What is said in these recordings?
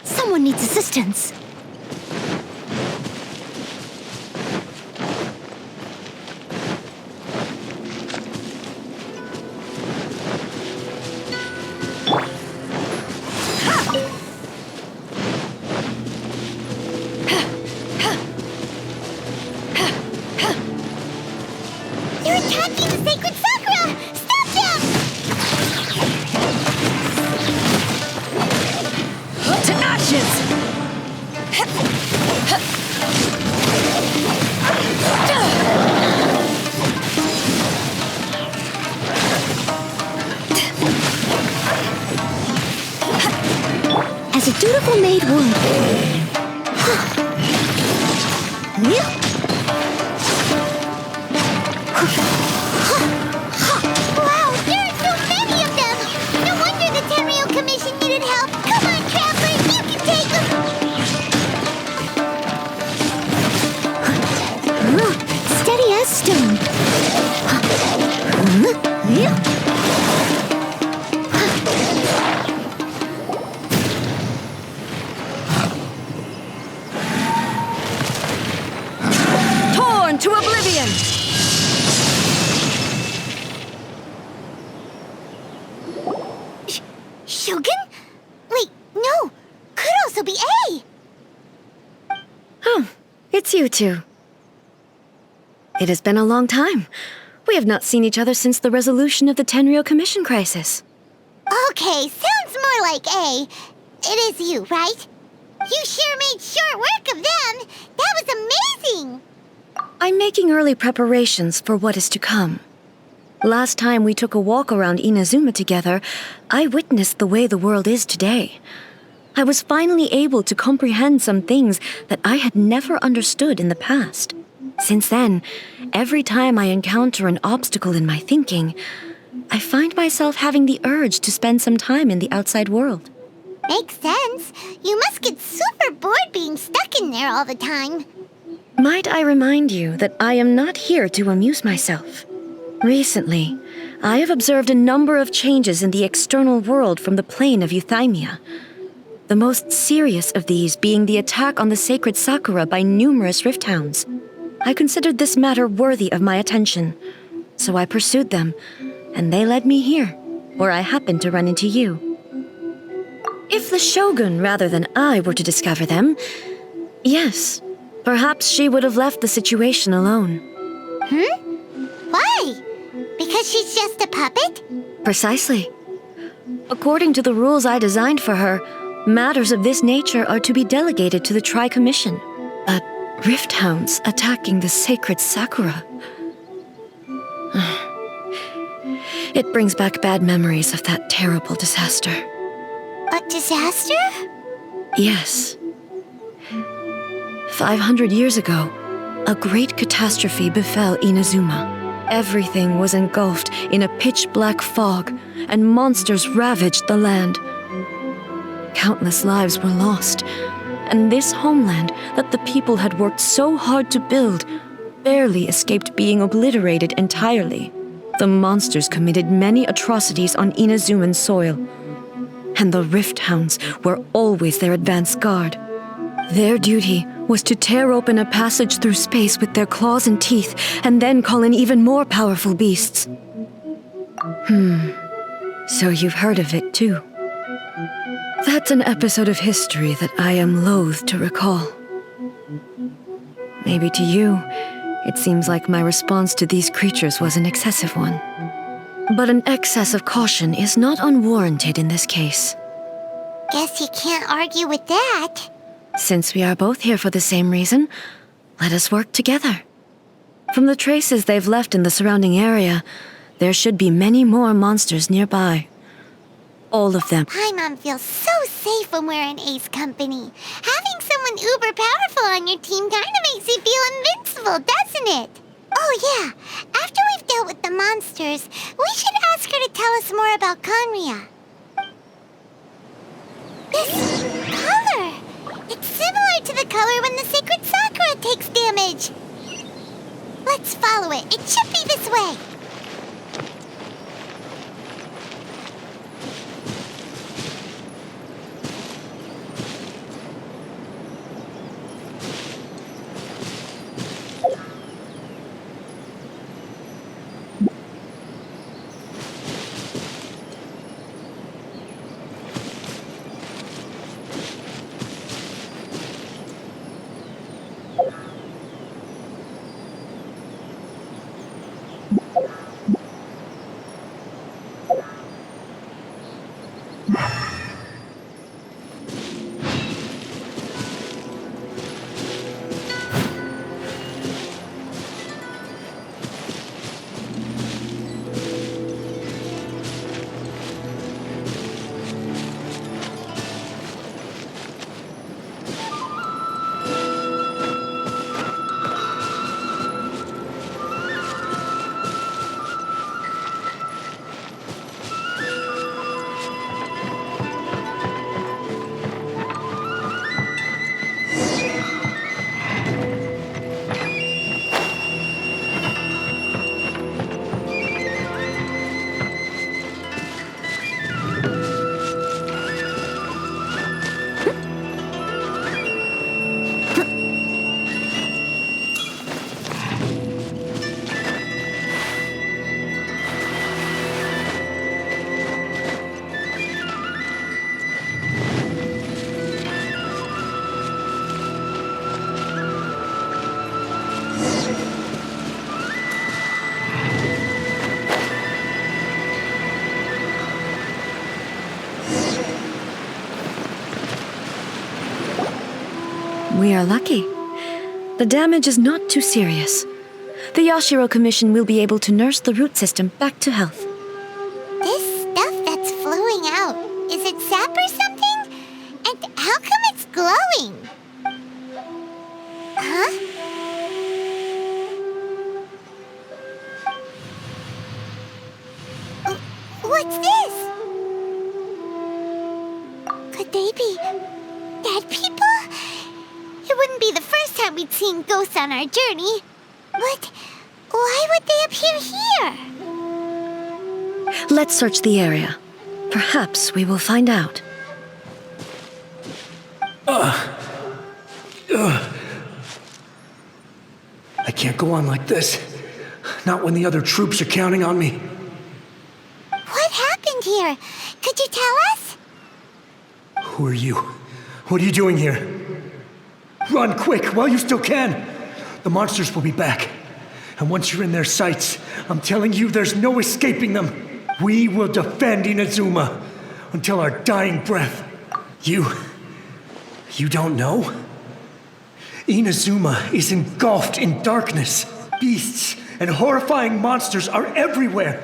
Someone needs assistance. They're attacking the sacred Sakura! Stop them! To ashes! As a dutiful maid would. Wow, there are so many of them! No wonder the Tenryou Commission needed help! Come on, Traveler, you can take them! Steady as stone. Torn to oblivion! Shogun? Wait, no! Could also be A! Oh, it's you two. It has been a long time. We have not seen each other since the resolution of the Tenryou Commission crisis. Okay, sounds more like A. It is you, right? You sure made short work of them! That was amazing! I'm making early preparations for what is to come. Last time we took a walk around Inazuma together, I witnessed the way the world is today. I was finally able to comprehend some things that I had never understood in the past. Since then, every time I encounter an obstacle in my thinking, I find myself having the urge to spend some time in the outside world. Makes sense. You must get super bored being stuck in there all the time. Might I remind you that I am not here to amuse myself. Recently, I have observed a number of changes in the external world from the plane of Euthymia. The most serious of these being the attack on the sacred Sakura by numerous rift hounds. I considered this matter worthy of my attention, so I pursued them, and they led me here, where I happened to run into you. If the Shogun rather than I were to discover them, yes, perhaps she would have left the situation alone. Why? Because she's just a puppet? Precisely. According to the rules I designed for her, matters of this nature are to be delegated to the Tri-Commission. But rift hounds attacking the sacred Sakura. It brings back bad memories of that terrible disaster. A disaster? Yes. 500 years ago, a great catastrophe befell Inazuma. Everything was engulfed in a pitch-black fog, and monsters ravaged the land. Countless lives were lost, and this homeland that the people had worked so hard to build barely escaped being obliterated entirely. The monsters committed many atrocities on Inazuman soil, and the rift hounds were always their advance guard. Their duty was to tear open a passage through space with their claws and teeth, and then call in even more powerful beasts. So you've heard of it too. That's an episode of history that I am loath to recall. Maybe to you, it seems like my response to these creatures was an excessive one. But an excess of caution is not unwarranted in this case. Guess you can't argue with that. Since we are both here for the same reason, let us work together. From the traces they've left in the surrounding area, there should be many more monsters nearby. All of them. Paimon feels so safe when we're in Ace company. Having someone uber powerful on your team kinda makes you feel invincible, doesn't it? Oh yeah, after we've dealt with the monsters, we should ask her to could tell us more about Conria? This color! It's similar to the color when the sacred Sakura takes damage. Let's follow it. It should be this way. We are lucky. The damage is not too serious. The Yashiro Commission will be able to nurse the root system back to health. This stuff that's flowing out, is it sap or something? And how come it's glowing? Huh? What's this? Could they be dead people? It wouldn't be the first time we'd seen ghosts on our journey. But why would they appear here? Let's search the area. Perhaps we will find out. I can't go on like this. Not when the other troops are counting on me. What happened here? Could you tell us? Who are you? What are you doing here? Run quick while you still can. The monsters will be back. And once you're in their sights, I'm telling you there's no escaping them. We will defend Inazuma until our dying breath. You don't know? Inazuma is engulfed in darkness. Beasts and horrifying monsters are everywhere.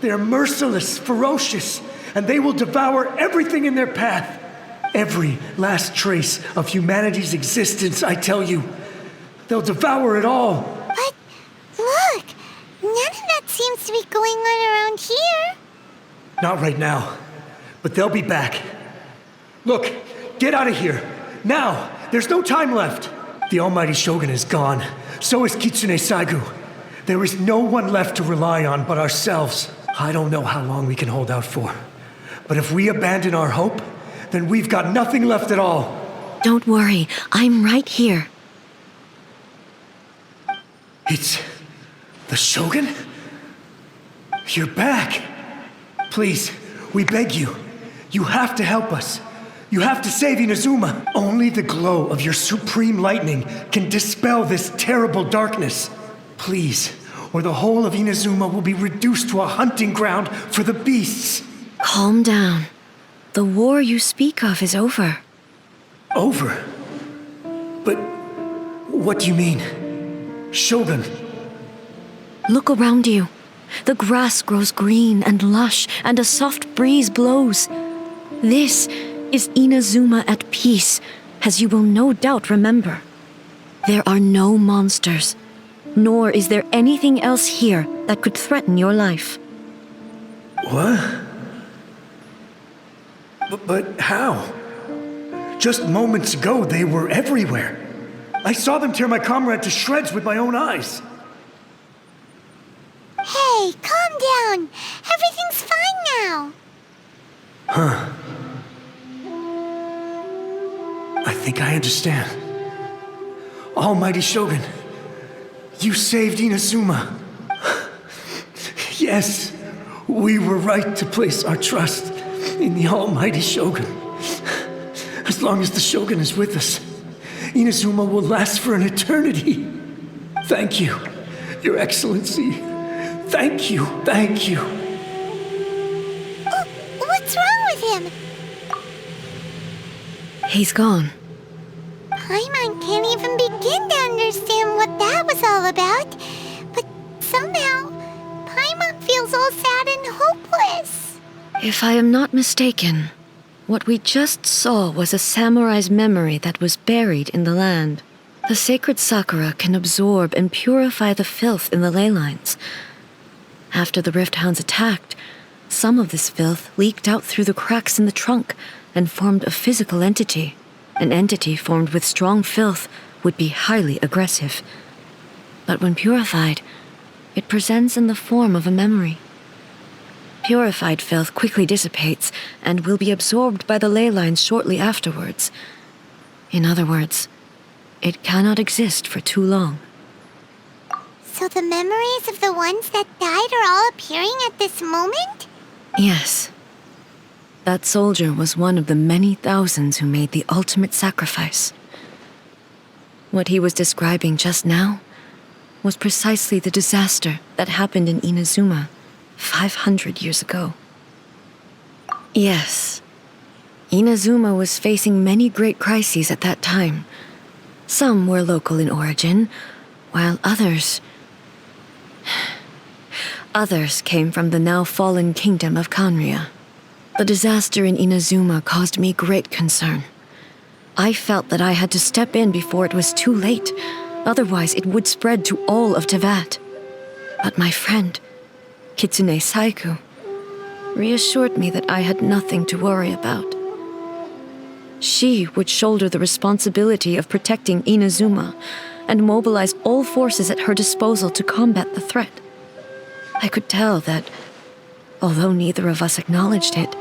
They are merciless, ferocious, and they will devour everything in their path. Every last trace of humanity's existence, I tell you. They'll devour it all. But look, none of that seems to be going on around here. Not right now, but they'll be back. Look, get out of here. Now, there's no time left. The almighty Shogun is gone. So is Kitsune Saigu. There is no one left to rely on but ourselves. I don't know how long we can hold out for. But if we abandon our hope, then we've got nothing left at all. Don't worry, I'm right here. It's the Shogun? You're back. Please, we beg you. You have to help us. You have to save Inazuma. Only the glow of your supreme lightning can dispel this terrible darkness. Please, or the whole of Inazuma will be reduced to a hunting ground for the beasts. Calm down. The war you speak of is over. Over? But what do you mean? Shogun? Look around you. The grass grows green and lush, and a soft breeze blows. This is Inazuma at peace, as you will no doubt remember. There are no monsters, nor is there anything else here that could threaten your life. What? But how? Just moments ago, they were everywhere. I saw them tear my comrade to shreds with my own eyes. Hey, calm down. Everything's fine now. Huh. I think I understand. Almighty Shogun, you saved Inazuma. Yes, we were right to place our trust in the Almighty Shogun. As long as the Shogun is with us, Inazuma will last for an eternity. Thank you, Your Excellency. Thank you, thank you. Oh, what's wrong with him? He's gone. Paimon can't even begin to understand what that was all about. But somehow, Paimon feels all sad and hopeless. If I am not mistaken, what we just saw was a samurai's memory that was buried in the land. The sacred sakura can absorb and purify the filth in the ley lines. After the Rift Hounds attacked, some of this filth leaked out through the cracks in the trunk and formed a physical entity. An entity formed with strong filth would be highly aggressive. But when purified, it presents in the form of a memory. Purified filth quickly dissipates and will be absorbed by the ley lines shortly afterwards. In other words, it cannot exist for too long. So the memories of the ones that died are all appearing at this moment? Yes. That soldier was one of the many thousands who made the ultimate sacrifice. What he was describing just now was precisely the disaster that happened in Inazuma 500 years ago. Yes, Inazuma was facing many great crises at that time. Some were local in origin, while others came from the now fallen kingdom of Kanria. The disaster in Inazuma caused me great concern. I felt that I had to step in before it was too late, otherwise it would spread to all of Teyvat. But my friend, Kitsune Saiku, reassured me that I had nothing to worry about. She would shoulder the responsibility of protecting Inazuma and mobilize all forces at her disposal to combat the threat. I could tell that, although neither of us acknowledged it,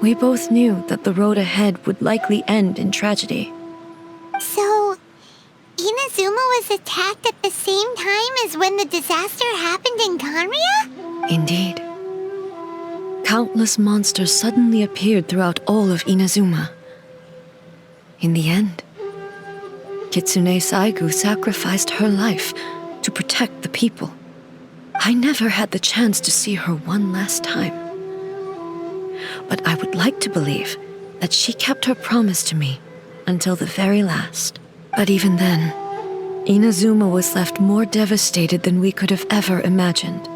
we both knew that the road ahead would likely end in tragedy. So, Inazuma was attacked at the same time as when the disaster happened in Kanria? Indeed. Countless monsters suddenly appeared throughout all of Inazuma. In the end, Kitsune Saigu sacrificed her life to protect the people. I never had the chance to see her one last time. But I would like to believe that she kept her promise to me until the very last. But even then, Inazuma was left more devastated than we could have ever imagined.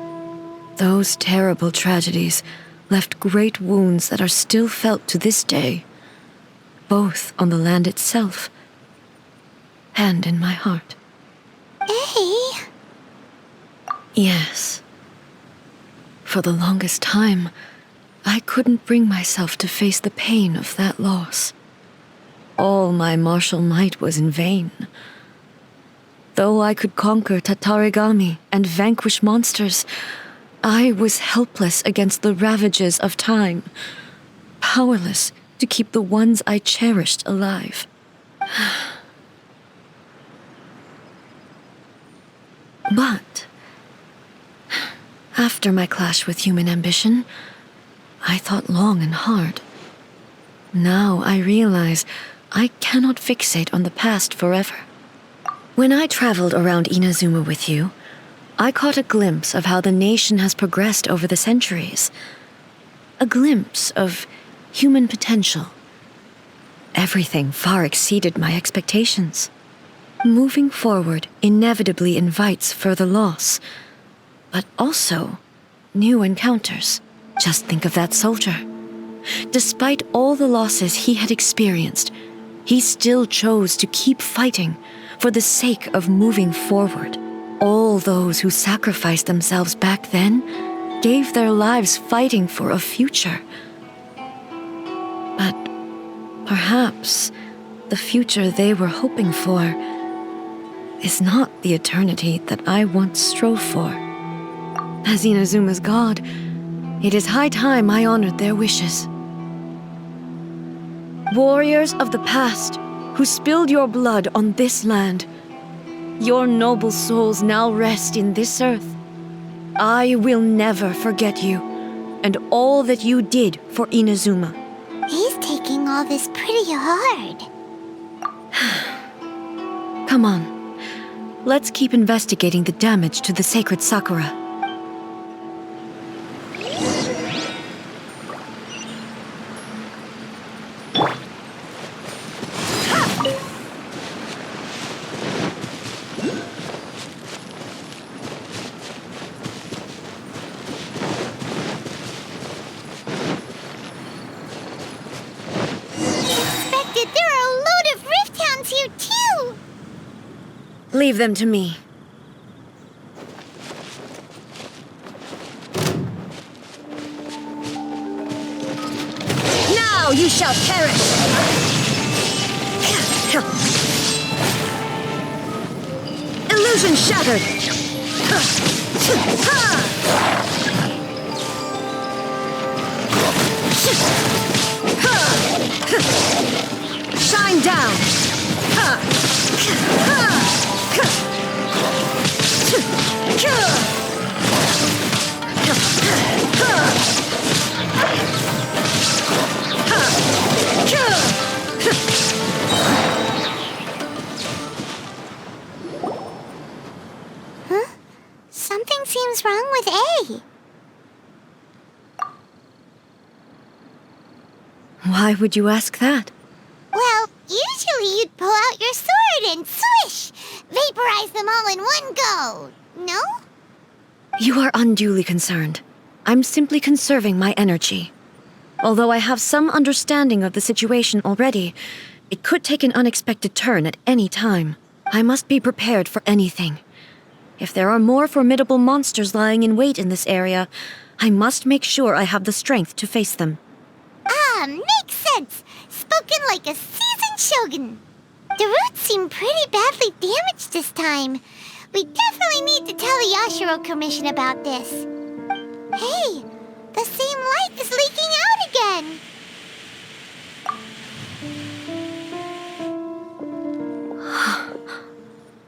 Those terrible tragedies left great wounds that are still felt to this day, both on the land itself and in my heart. Hey? Yes. For the longest time, I couldn't bring myself to face the pain of that loss. All my martial might was in vain. Though I could conquer Tatarigami and vanquish monsters, I was helpless against the ravages of time, powerless to keep the ones I cherished alive. But after my clash with human ambition, I thought long and hard. Now I realize I cannot fixate on the past forever. When I traveled around Inazuma with you, I caught a glimpse of how the nation has progressed over the centuries. A glimpse of human potential. Everything far exceeded my expectations. Moving forward inevitably invites further loss, but also new encounters. Just think of that soldier. Despite all the losses he had experienced, he still chose to keep fighting for the sake of moving forward. All those who sacrificed themselves back then gave their lives fighting for a future. But perhaps the future they were hoping for is not the eternity that I once strove for. As Inazuma's god, it is high time I honored their wishes. Warriors of the past, who spilled your blood on this land, your noble souls now rest in this earth. I will never forget you, and all that you did for Inazuma. He's taking all this pretty hard. Come on, let's keep investigating the damage to the sacred Sakura. Leave them to me. Now you shall perish! Illusion shattered! Shine down! Huh? Something seems wrong with A. Why would you ask that? Well, usually you'd pull out your sword and swish! Vaporize them all in one go, no? You are unduly concerned. I'm simply conserving my energy. Although I have some understanding of the situation already, it could take an unexpected turn at any time. I must be prepared for anything. If there are more formidable monsters lying in wait in this area, I must make sure I have the strength to face them. Ah, makes sense! Spoken like a seasoned shogun. The roots seem pretty badly damaged this time. We definitely need to tell the Yashiro Commission about this. Hey, the same light is leaking out again.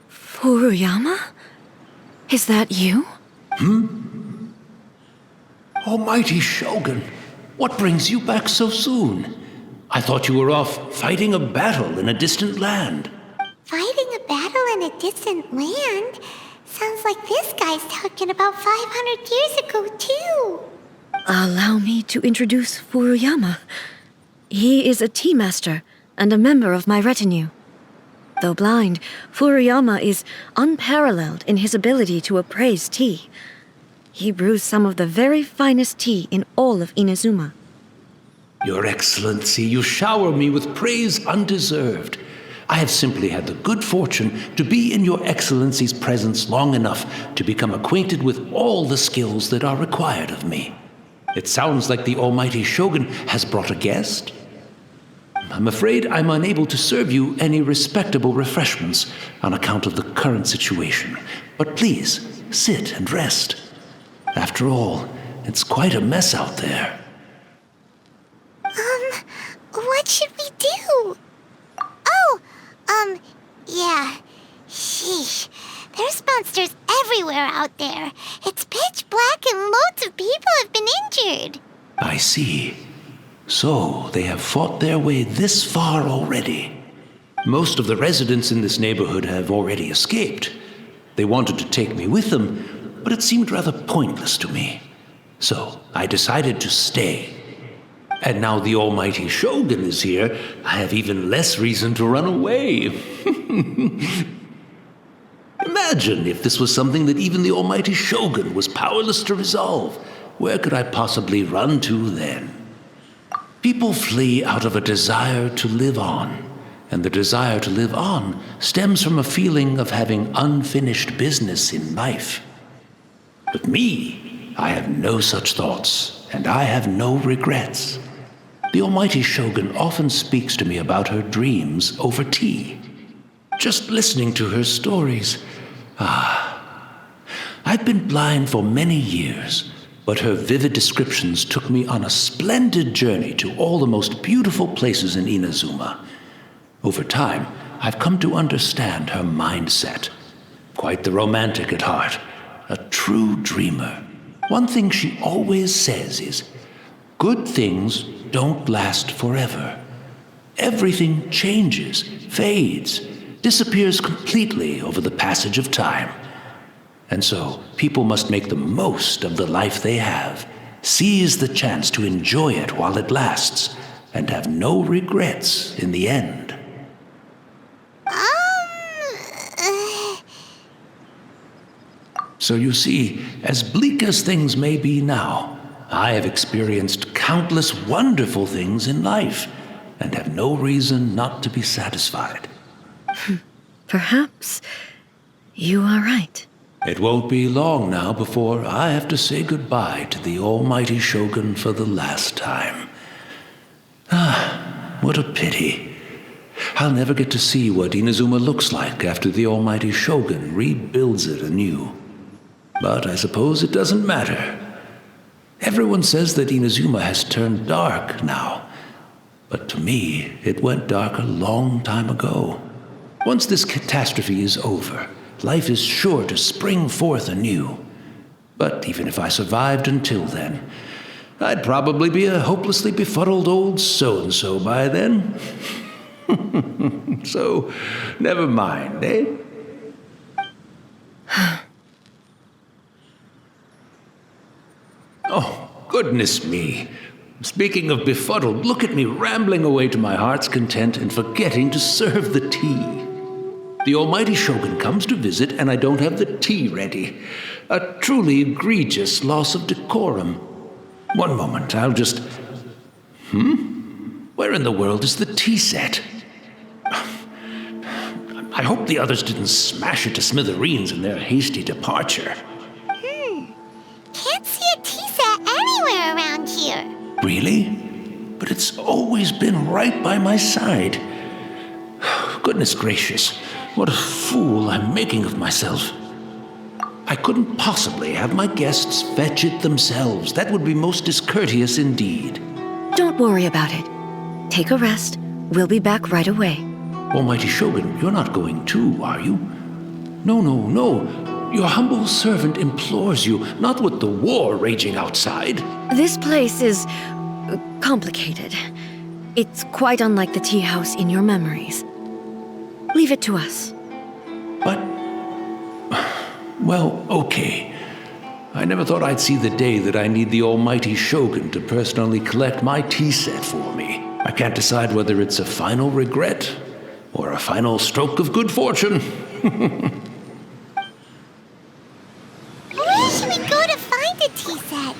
Furuyama? Is that you? Almighty Shogun, what brings you back so soon? I thought you were off fighting a battle in a distant land. Fighting a battle in a distant land? Sounds like this guy's talking about 500 years ago, too. Allow me to introduce Furuyama. He is a tea master and a member of my retinue. Though blind, Furuyama is unparalleled in his ability to appraise tea. He brews some of the very finest tea in all of Inazuma. Your Excellency, you shower me with praise undeserved. I have simply had the good fortune to be in Your Excellency's presence long enough to become acquainted with all the skills that are required of me. It sounds like the Almighty Shogun has brought a guest. I'm afraid I'm unable to serve you any respectable refreshments on account of the current situation. But please, sit and rest. After all, it's quite a mess out there. What should we do? Yeah. Sheesh. There's monsters everywhere out there. It's pitch black and loads of people have been injured. I see. So, they have fought their way this far already. Most of the residents in this neighborhood have already escaped. They wanted to take me with them, but it seemed rather pointless to me. So, I decided to stay. And now the Almighty Shogun is here, I have even less reason to run away. Imagine if this was something that even the Almighty Shogun was powerless to resolve. Where could I possibly run to then? People flee out of a desire to live on, and the desire to live on stems from a feeling of having unfinished business in life. But me, I have no such thoughts, and I have no regrets. The Almighty Shogun often speaks to me about her dreams over tea. Just listening to her stories. I've been blind for many years, but her vivid descriptions took me on a splendid journey to all the most beautiful places in Inazuma. Over time, I've come to understand her mindset. Quite the romantic at heart, a true dreamer. One thing she always says is, good things don't last forever. Everything changes, fades, disappears completely over the passage of time. And so, people must make the most of the life they have, seize the chance to enjoy it while it lasts, and have no regrets in the end. So you see, as bleak as things may be now, I have experienced countless wonderful things in life, and have no reason not to be satisfied. Perhaps you are right. It won't be long now before I have to say goodbye to the Almighty Shogun for the last time. What a pity. I'll never get to see what Inazuma looks like after the Almighty Shogun rebuilds it anew. But I suppose it doesn't matter. Everyone says that Inazuma has turned dark now. But to me, it went dark a long time ago. Once this catastrophe is over, life is sure to spring forth anew. But even if I survived until then, I'd probably be a hopelessly befuddled old so-and-so by then. So, never mind, eh? Oh, goodness me. Speaking of befuddled, look at me rambling away to my heart's content and forgetting to serve the tea. The Almighty Shogun comes to visit and I don't have the tea ready. A truly egregious loss of decorum. One moment, I'll just... Where in the world is the tea set? I hope the others didn't smash it to smithereens in their hasty departure. Can't see a tea set anywhere around here. Really? But it's always been right by my side. Goodness gracious, what a fool I'm making of myself. I couldn't possibly have my guests fetch it themselves. That would be most discourteous indeed. Don't worry about it. Take a rest. We'll be back right away. Almighty Shogun, you're not going too, are you? No. Your humble servant implores you, not with the war raging outside. This place is complicated. It's quite unlike the tea house in your memories. Leave it to us. But... well, okay. I never thought I'd see the day that I need the Almighty Shogun to personally collect my tea set for me. I can't decide whether it's a final regret or a final stroke of good fortune. Where should we go to find a tea set?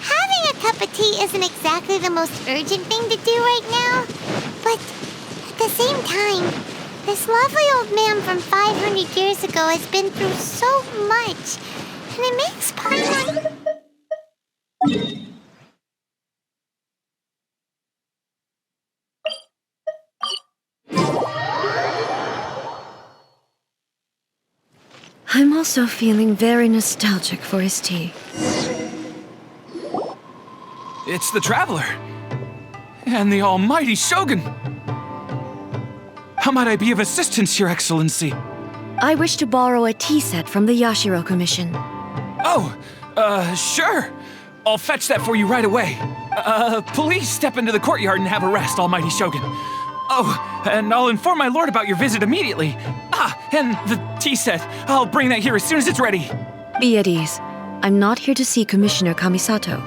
Having a cup of tea isn't exactly the most urgent thing to do right now, but at the same time, this lovely old man from 500 years ago has been through so much, and it makes part of I'm also feeling very nostalgic for his tea. It's the Traveler! And the Almighty Shogun! How might I be of assistance, Your Excellency? I wish to borrow a tea set from the Yashiro Commission. Oh, sure. I'll fetch that for you right away. Please step into the courtyard and have a rest, Almighty Shogun. Oh, and I'll inform my lord about your visit immediately. And the tea set. I'll bring that here as soon as it's ready. Be at ease. I'm not here to see Commissioner Kamisato.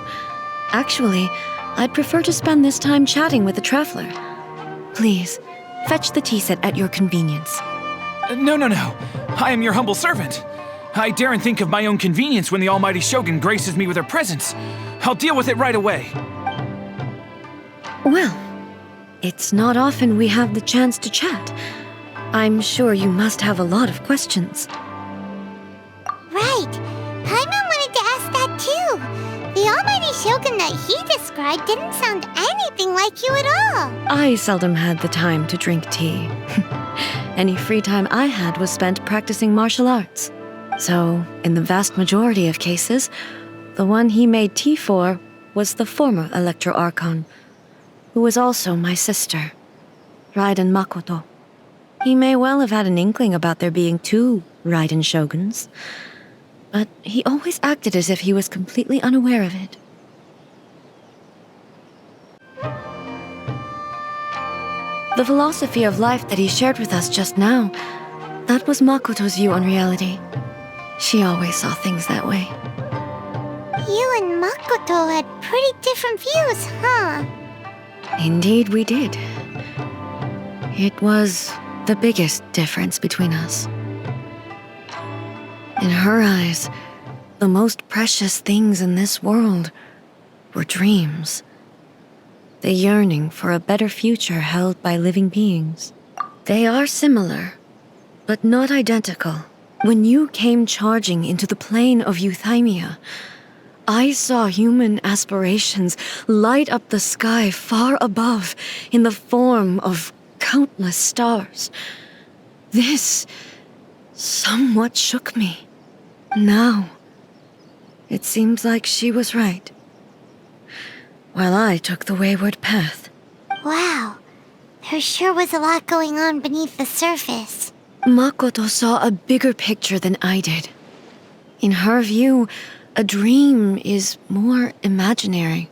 Actually, I'd prefer to spend this time chatting with the Traveler. Please, fetch the tea set at your convenience. No. I am your humble servant. I daren't think of my own convenience when the Almighty Shogun graces me with her presence. I'll deal with it right away. Well, it's not often we have the chance to chat. I'm sure you must have a lot of questions. Right. Paimon wanted to ask Shogun that he described didn't sound anything like you at all. I seldom had the time to drink tea. Any free time I had was spent practicing martial arts. So, in the vast majority of cases, the one he made tea for was the former Electro Archon, who was also my sister, Raiden Makoto. He may well have had an inkling about there being two Raiden Shoguns, but he always acted as if he was completely unaware of it. The philosophy of life that he shared with us just now, that was Makoto's view on reality. She always saw things that way. You and Makoto had pretty different views, huh? Indeed we did. It was the biggest difference between us. In her eyes, the most precious things in this world were dreams. The yearning for a better future held by living beings. They are similar, but not identical. When you came charging into the plane of Euthymia, I saw human aspirations light up the sky far above in the form of countless stars. This somewhat shook me. Now, it seems like she was right, while I took the wayward path. Wow, there sure was a lot going on beneath the surface. Makoto saw a bigger picture than I did. In her view, a dream is more imaginary,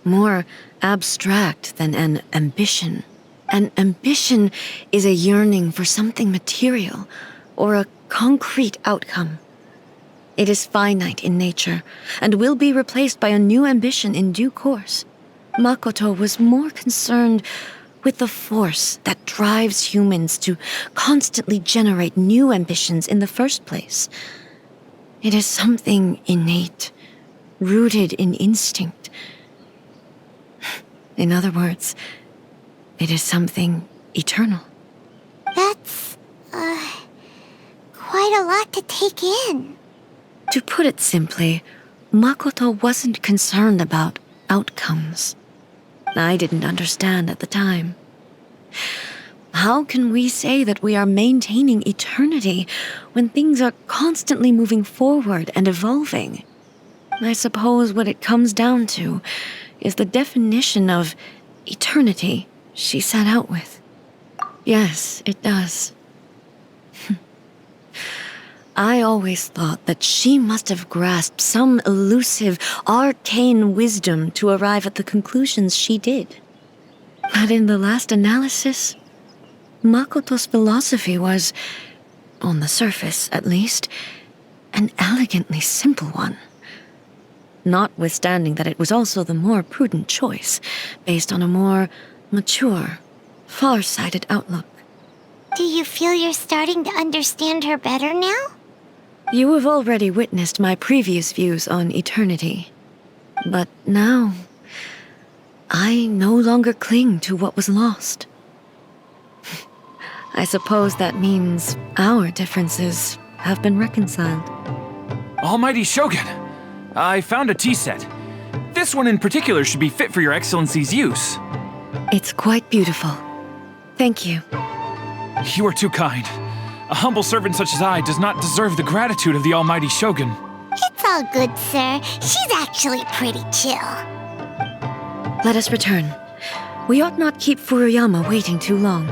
more abstract than an ambition. An ambition is a yearning for something material or a concrete outcome. It is finite in nature and will be replaced by a new ambition in due course. Makoto was more concerned with the force that drives humans to constantly generate new ambitions in the first place. It is something innate, rooted in instinct. In other words, it is something eternal. That's, quite a lot to take in. To put it simply, Makoto wasn't concerned about outcomes. I didn't understand at the time. How can we say that we are maintaining eternity when things are constantly moving forward and evolving? I suppose what it comes down to is the definition of eternity she set out with. Yes, it does. I always thought that she must have grasped some elusive, arcane wisdom to arrive at the conclusions she did. But in the last analysis, Makoto's philosophy was, on the surface at least, an elegantly simple one. Notwithstanding that it was also the more prudent choice, based on a more mature, far-sighted outlook. Do you feel you're starting to understand her better now? You have already witnessed my previous views on eternity. But now, I no longer cling to what was lost. I suppose that means our differences have been reconciled. Almighty Shogun, I found a tea set. This one in particular should be fit for your Excellency's use. It's quite beautiful. Thank you. You are too kind. A humble servant such as I does not deserve the gratitude of the Almighty Shogun. It's all good, sir. She's actually pretty chill. Let us return. We ought not keep Furuyama waiting too long.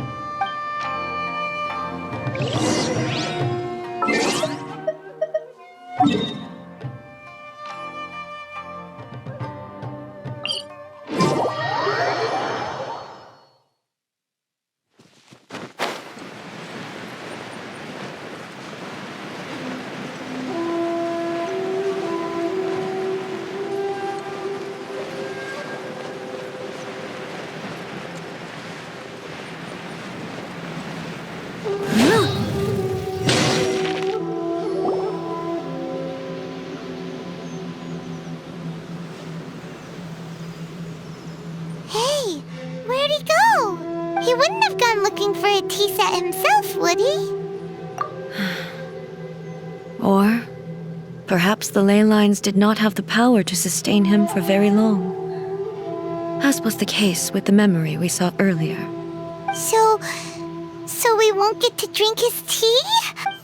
Hey, where'd he go? He wouldn't have gone looking for a tea set himself, would he? Or Perhaps the ley lines did not have the power to sustain him for very long, as was the case with the memory we saw earlier. So we won't get to drink his tea?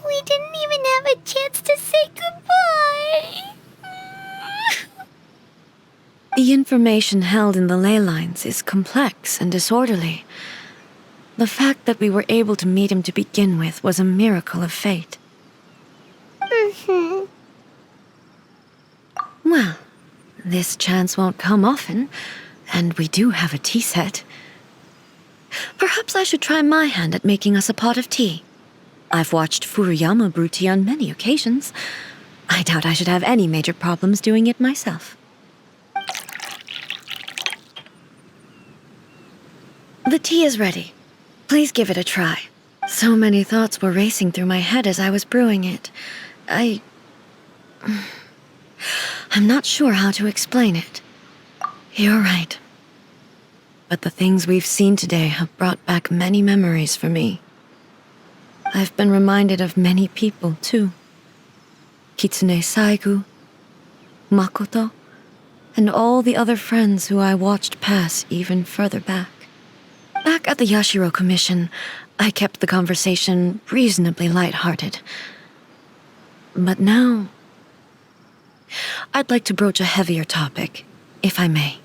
We didn't even have a chance to say goodbye. The information held in the ley lines is complex and disorderly. The fact that we were able to meet him to begin with was a miracle of fate. Well, this chance won't come often, and we do have a tea set. Perhaps I should try my hand at making us a pot of tea. I've watched Furuyama brew tea on many occasions. I doubt I should have any major problems doing it myself. The tea is ready. Please give it a try. So many thoughts were racing through my head as I was brewing it. I'm not sure how to explain it. You're right. But the things we've seen today have brought back many memories for me. I've been reminded of many people, too. Kitsune Saigu, Makoto, and all the other friends who I watched pass even further back. Back at the Yashiro Commission, I kept the conversation reasonably lighthearted. But now, I'd like to broach a heavier topic, if I may.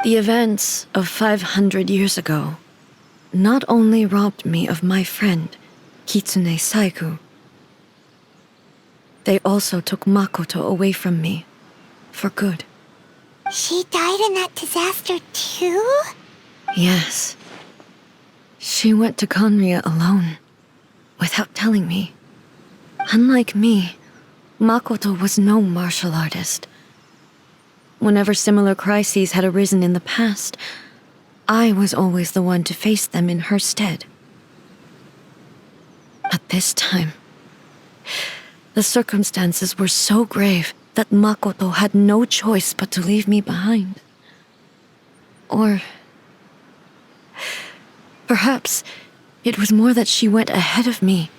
The events of 500 years ago not only robbed me of my friend, Kitsune Saigu, they also took Makoto away from me, for good. She died in that disaster too? Yes. She went to Conria alone, without telling me. Unlike me, Makoto was no martial artist. Whenever similar crises had arisen in the past, I was always the one to face them in her stead. But this time, the circumstances were so grave that Makoto had no choice but to leave me behind. Or perhaps it was more that she went ahead of me,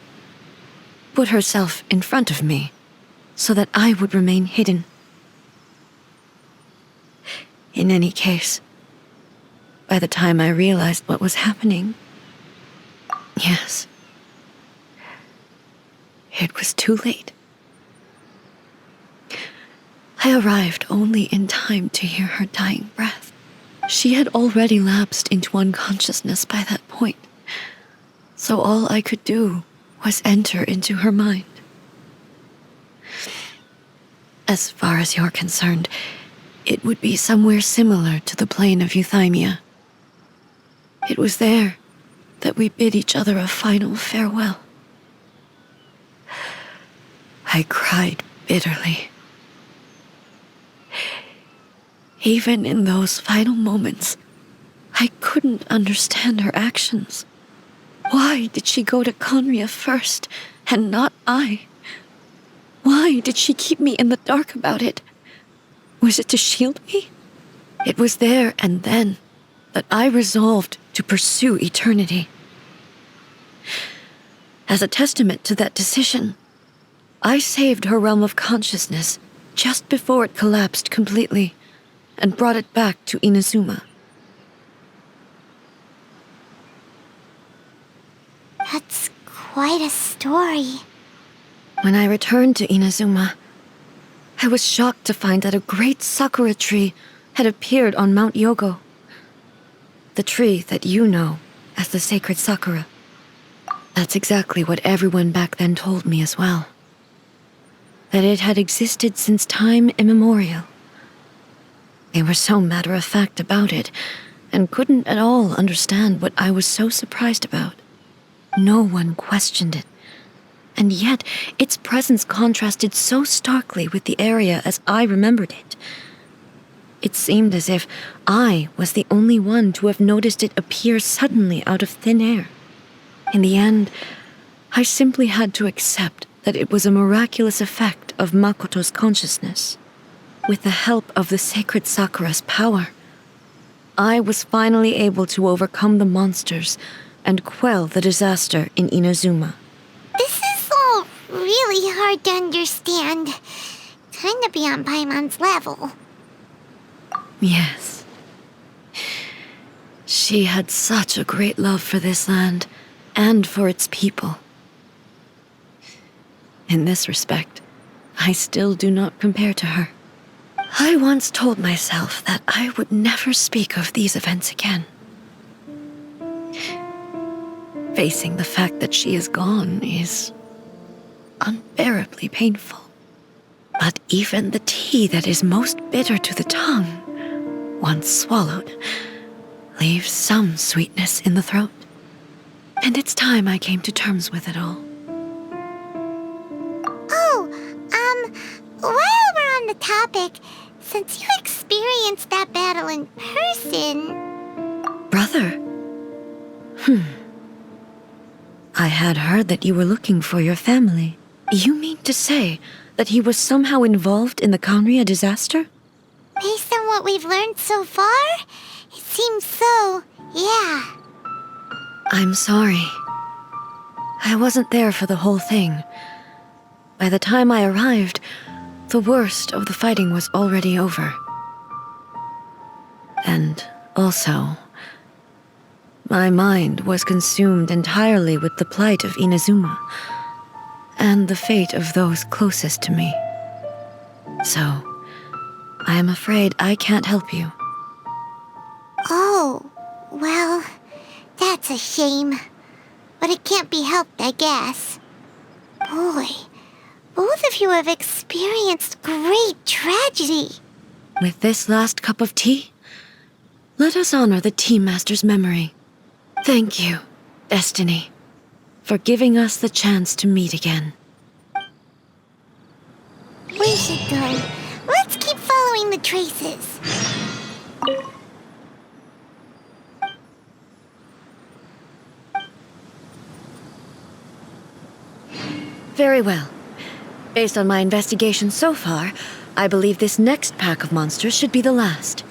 put herself in front of me, so that I would remain hidden. In any case, by the time I realized what was happening, yes, it was too late. I arrived only in time to hear her dying breath. She had already lapsed into unconsciousness by that point, so all I could do was enter into her mind. As far as you're concerned, it would be somewhere similar to the plane of Euthymia. It was there that we bid each other a final farewell. I cried bitterly. Even in those final moments, I couldn't understand her actions. Why did she go to Conria first, and not I? Why did she keep me in the dark about it? Was it to shield me? It was there and then that I resolved to pursue eternity. As a testament to that decision, I saved her realm of consciousness just before it collapsed completely and brought it back to Inazuma. That's quite a story. When I returned to Inazuma, I was shocked to find that a great sakura tree had appeared on Mount Yogo. The tree that you know as the sacred sakura. That's exactly what everyone back then told me as well. That it had existed since time immemorial. They were so matter-of-fact about it, and couldn't at all understand what I was so surprised about. No one questioned it. And yet, its presence contrasted so starkly with the area as I remembered it. It seemed as if I was the only one to have noticed it appear suddenly out of thin air. In the end, I simply had to accept that it was a miraculous effect of Makoto's consciousness. With the help of the sacred Sakura's power, I was finally able to overcome the monsters and quell the disaster in Inazuma. This is all really hard to understand. kinda beyond Paimon's level. Yes. She had such a great love for this land, and for its people. In this respect, I still do not compare to her. I once told myself that I would never speak of these events again. Facing the fact that she is gone is unbearably painful. But even the tea that is most bitter to the tongue, once swallowed, leaves some sweetness in the throat. And it's time I came to terms with it all. Oh, while we're on the topic, since you experienced that battle in person... Brother? I had heard that you were looking for your family. You mean to say that he was somehow involved in the Conria disaster? Based on what we've learned so far, it seems so, yeah. I'm sorry. I wasn't there for the whole thing. By the time I arrived, the worst of the fighting was already over. And also, my mind was consumed entirely with the plight of Inazuma and the fate of those closest to me. So, I am afraid I can't help you. Oh, well, that's a shame. But it can't be helped, I guess. Boy, both of you have experienced great tragedy. With this last cup of tea, let us honor the Tea Master's memory. Thank you, Destiny, for giving us the chance to meet again. We should go. Let's keep following the traces. Very well. Based on my investigation so far, I believe this next pack of monsters should be the last.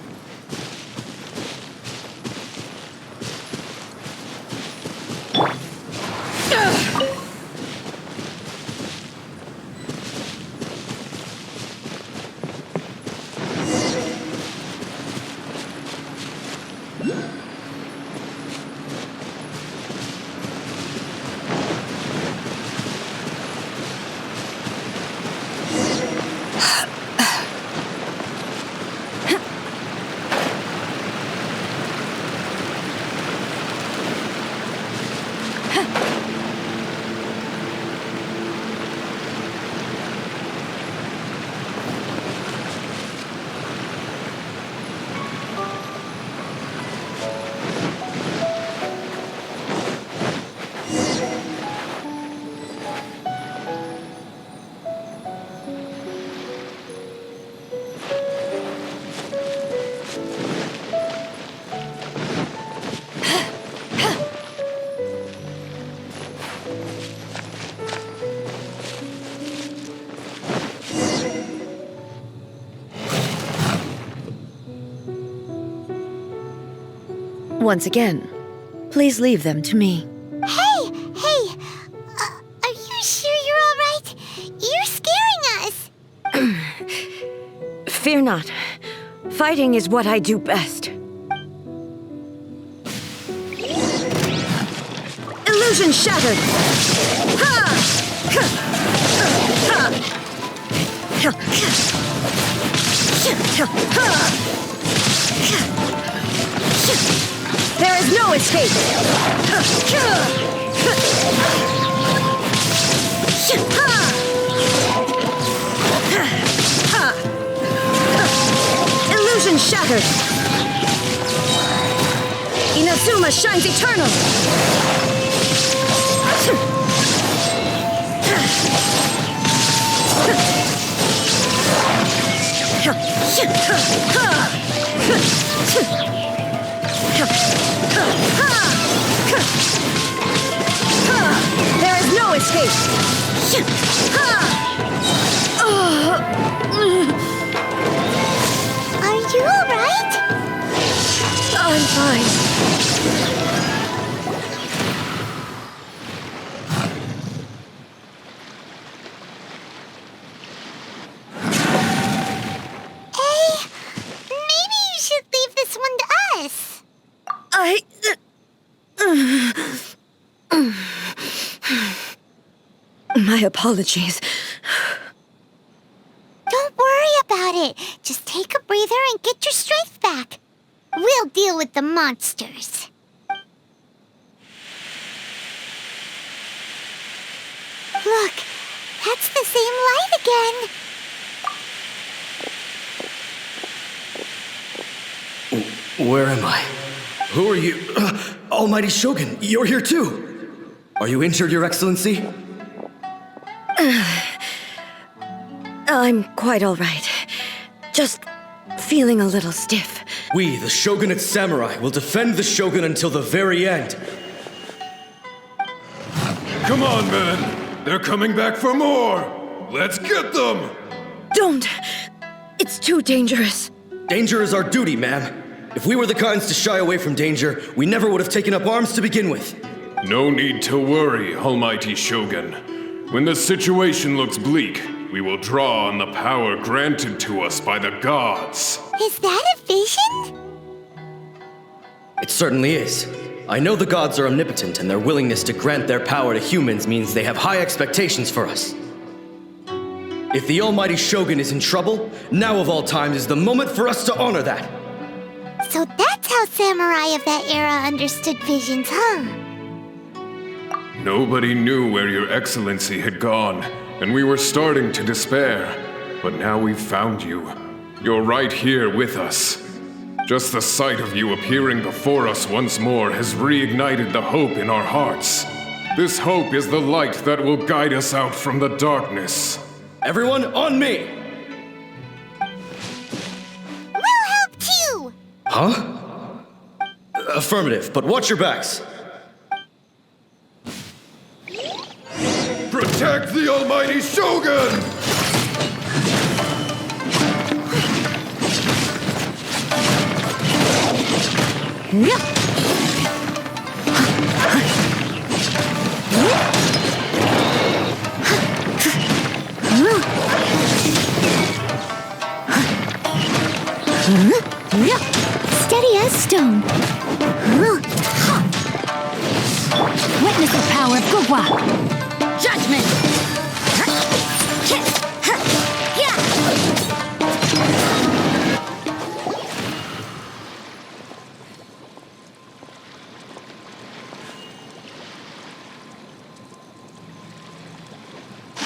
Once again, please leave them to me. Hey! Are you sure you're all right? You're scaring us! Fear not. Fighting is what I do best. Illusion shattered! Ha! Ha! Ha! There is no escape! Illusion shattered! Inazuma shines eternal! There is no escape! Are you all right? I'm fine. My apologies. Don't worry about it. Just take a breather and get your strength back. We'll deal with the monsters. Look, that's the same light again. Where am I? Who are you? Almighty Shogun, you're here too! Are you injured, Your Excellency? I'm quite all right. Just feeling a little stiff. We, the Shogunate Samurai, will defend the Shogun until the very end. Come on, men! They're coming back for more! Let's get them! Don't! It's too dangerous. Danger is our duty, ma'am. If we were the kinds to shy away from danger, we never would have taken up arms to begin with. No need to worry, Almighty Shogun. When the situation looks bleak, we will draw on the power granted to us by the gods. Is that a vision? It certainly is. I know the gods are omnipotent, and their willingness to grant their power to humans means they have high expectations for us. If the Almighty Shogun is in trouble, now of all times is the moment for us to honor that. So that's how samurai of that era understood visions, huh? Nobody knew where Your Excellency had gone, and we were starting to despair. But now we've found you. You're right here with us. Just the sight of you appearing before us once more has reignited the hope in our hearts. This hope is the light that will guide us out from the darkness. Everyone, on me! We'll help too! Huh? Affirmative, but watch your backs. Protect the Almighty Shogun! Steady as stone. Witness the power of Gugwa. Judgment!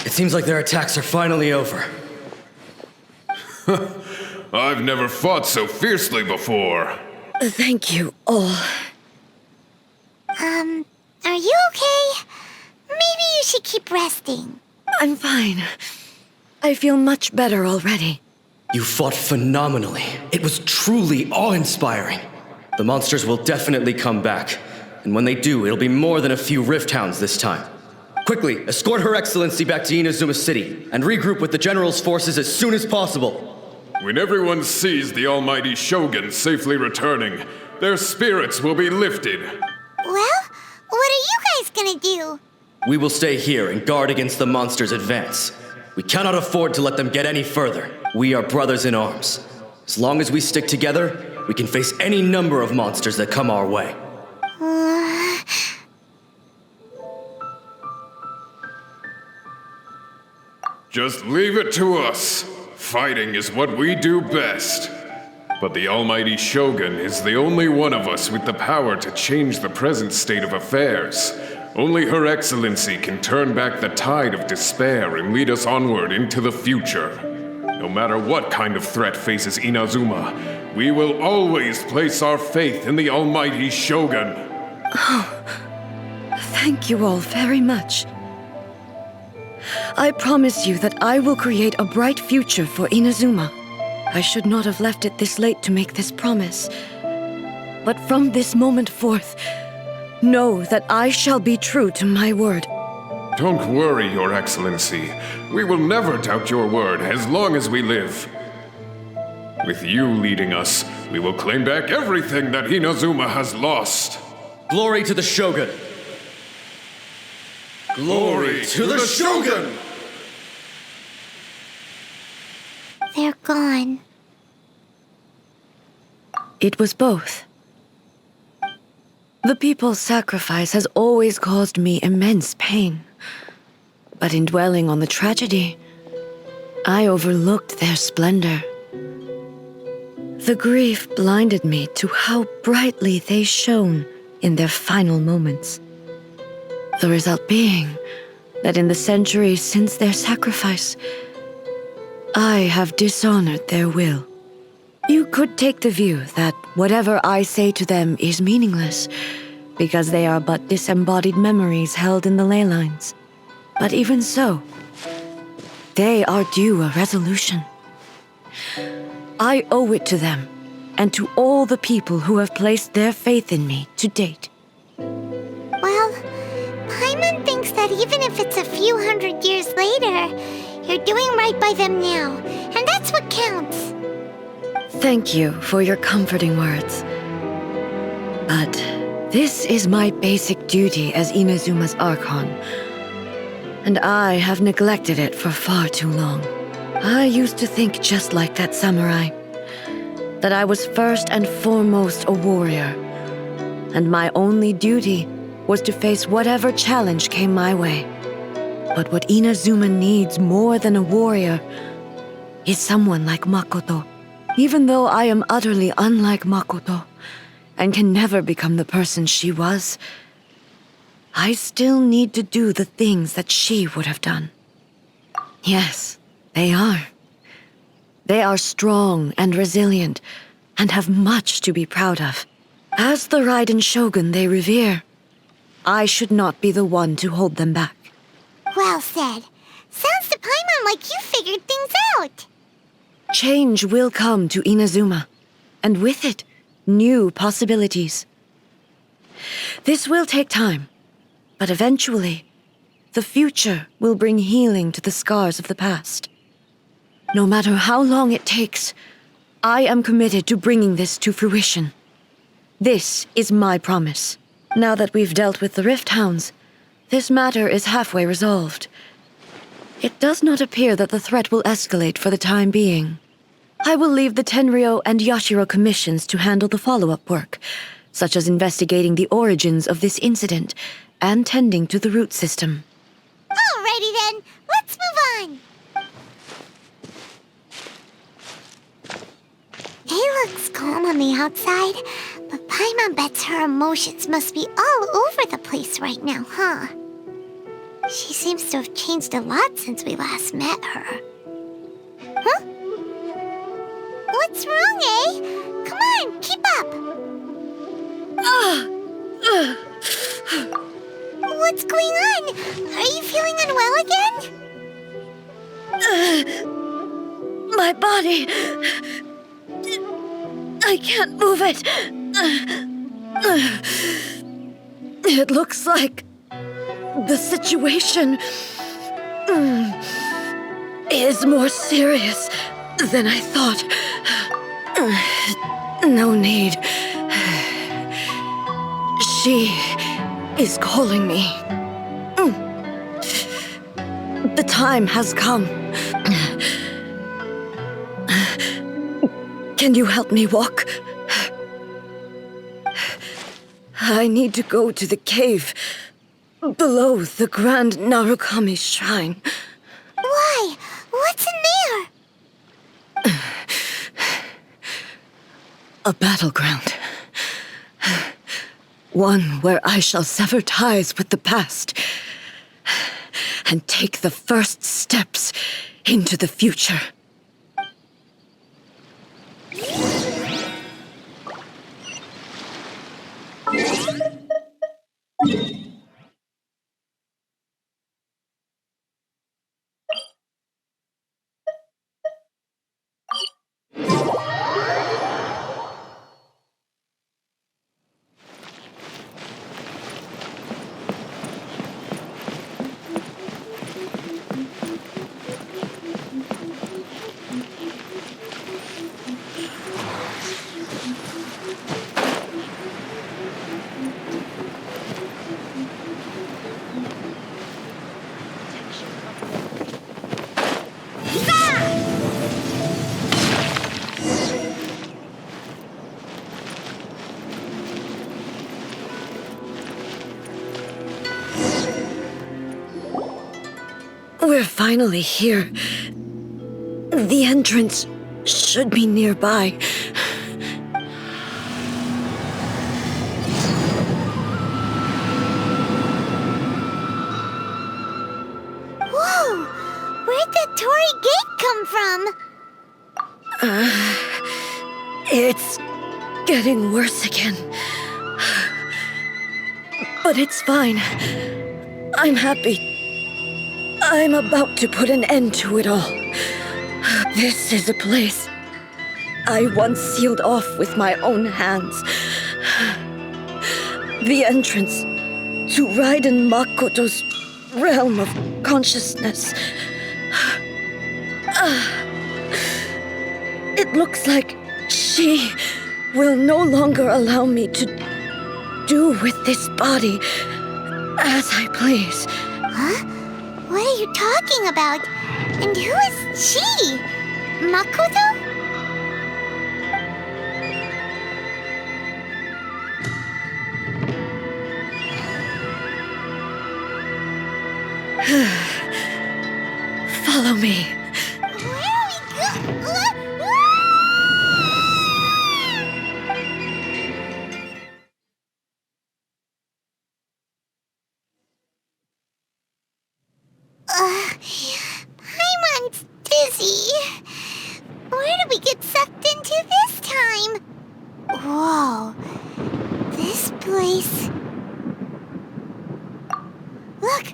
It seems like their attacks are finally over. I've never fought so fiercely before. Thank you all. Are you okay? Maybe you should keep resting. I'm fine. I feel much better already. You fought phenomenally. It was truly awe-inspiring. The monsters will definitely come back. And when they do, it'll be more than a few Rift Hounds this time. Quickly, escort Her Excellency back to Inazuma City, and regroup with the General's forces as soon as possible. When everyone sees the Almighty Shogun safely returning, their spirits will be lifted. Well, what are you guys gonna do? We will stay here and guard against the monsters' advance. We cannot afford to let them get any further. We are brothers in arms. As long as we stick together, we can face any number of monsters that come our way. Just leave it to us. Fighting is what we do best. But the Almighty Shogun is the only one of us with the power to change the present state of affairs. Only Her Excellency can turn back the tide of despair and lead us onward into the future. No matter what kind of threat faces Inazuma, we will always place our faith in the Almighty Shogun. Oh, thank you all very much. I promise you that I will create a bright future for Inazuma. I should not have left it this late to make this promise. But from this moment forth, know that I shall be true to my word. Don't worry, Your Excellency. We will never doubt your word as long as we live. With you leading us, we will claim back everything that Inazuma has lost. Glory to the Shogun! Glory to the Shogun! They're gone. It was both. The people's sacrifice has always caused me immense pain. But in dwelling on the tragedy, I overlooked their splendor. The grief blinded me to how brightly they shone in their final moments. The result being that in the centuries since their sacrifice, I have dishonored their will. You could take the view that whatever I say to them is meaningless, because they are but disembodied memories held in the ley lines. But even so, they are due a resolution. I owe it to them, and to all the people who have placed their faith in me to date. Well, Paimon thinks that even if it's a few hundred years later, you're doing right by them now, and that's what counts. Thank you for your comforting words. But this is my basic duty as Inazuma's Archon, and I have neglected it for far too long. I used to think just like that samurai, that I was first and foremost a warrior, and my only duty was to face whatever challenge came my way. But what Inazuma needs more than a warrior is someone like Makoto. Even though I am utterly unlike Makoto, and can never become the person she was, I still need to do the things that she would have done. Yes, they are. They are strong and resilient, and have much to be proud of. As the Raiden Shogun they revere, I should not be the one to hold them back. Well said. Sounds to Paimon like you figured things out. Change will come to Inazuma, and with it, new possibilities. This will take time, but eventually, the future will bring healing to the scars of the past. No matter how long it takes, I am committed to bringing this to fruition. This is my promise. Now that we've dealt with the Rift Hounds, this matter is halfway resolved. It does not appear that the threat will escalate for the time being. I will leave the Tenryo and Yashiro commissions to handle the follow-up work, such as investigating the origins of this incident and tending to the root system. Alrighty then, let's move on. It looks calm on the outside, but Paimon bets her emotions must be all over the place right now, huh? She seems to have changed a lot since we last met her. Huh? What's wrong, eh? Come on, keep up! What's going on? Are you feeling unwell again? My body... I can't move it. It looks like the situation is more serious than I thought. No need. She is calling me. The time has come. Can you help me walk? I need to go to the cave below the Grand Narukami Shrine. Why? What's in there? A battleground. One where I shall sever ties with the past and take the first steps into the future. We're finally here. The entrance should be nearby. Whoa! Where'd that Torii gate come from? It's getting worse again. But it's fine. I'm happy. I'm about to put an end to it all. This is a place I once sealed off with my own hands. The entrance to Raiden Makoto's realm of consciousness. It looks like she will no longer allow me to do with this body as I please. Huh? What are you talking about? And who is she? Makoto? Follow me. Where are we going? Paimon's dizzy. Where did we get sucked into this time? Whoa. This place... Look!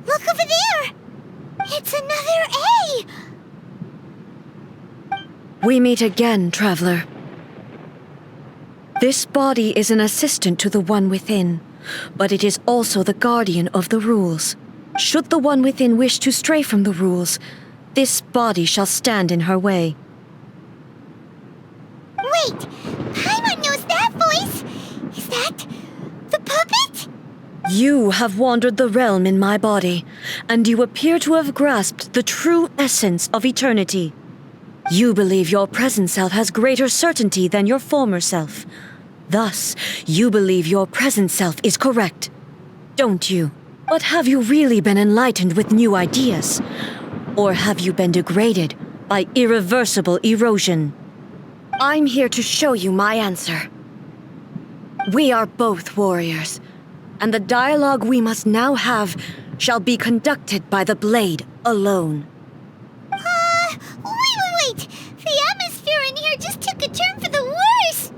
Look over there! It's another A! We meet again, traveler. This body is an assistant to the one within, but it is also the guardian of the rules. Should the one within wish to stray from the rules, this body shall stand in her way. Wait! Paimon knows that voice! Is that the puppet? You have wandered the realm in my body, and you appear to have grasped the true essence of eternity. You believe your present self has greater certainty than your former self. Thus, you believe your present self is correct, don't you? But have you really been enlightened with new ideas? Or have you been degraded by irreversible erosion? I'm here to show you my answer. We are both warriors, and the dialogue we must now have shall be conducted by the blade alone. Wait! The atmosphere in here just took a turn for the worse!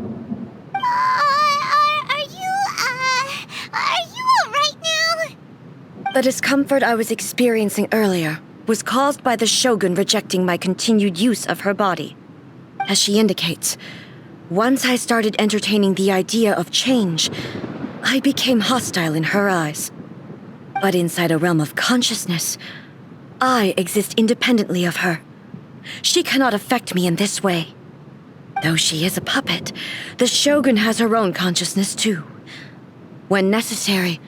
Are you alright now? The discomfort I was experiencing earlier was caused by the Shogun rejecting my continued use of her body. As she indicates, once I started entertaining the idea of change, I became hostile in her eyes. But inside a realm of consciousness, I exist independently of her. She cannot affect me in this way. Though she is a puppet, the Shogun has her own consciousness too. When necessary,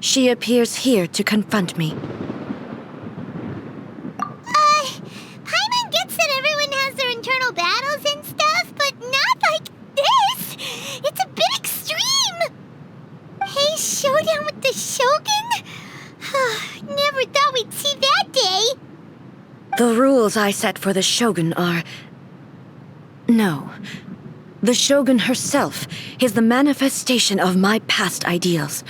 she appears here to confront me. Paimon gets that everyone has their internal battles and stuff, but not like this! It's a bit extreme! Hey, showdown with the Shogun? Never thought we'd see that day! The rules I set for the Shogun are... No. The Shogun herself is the manifestation of my past ideals.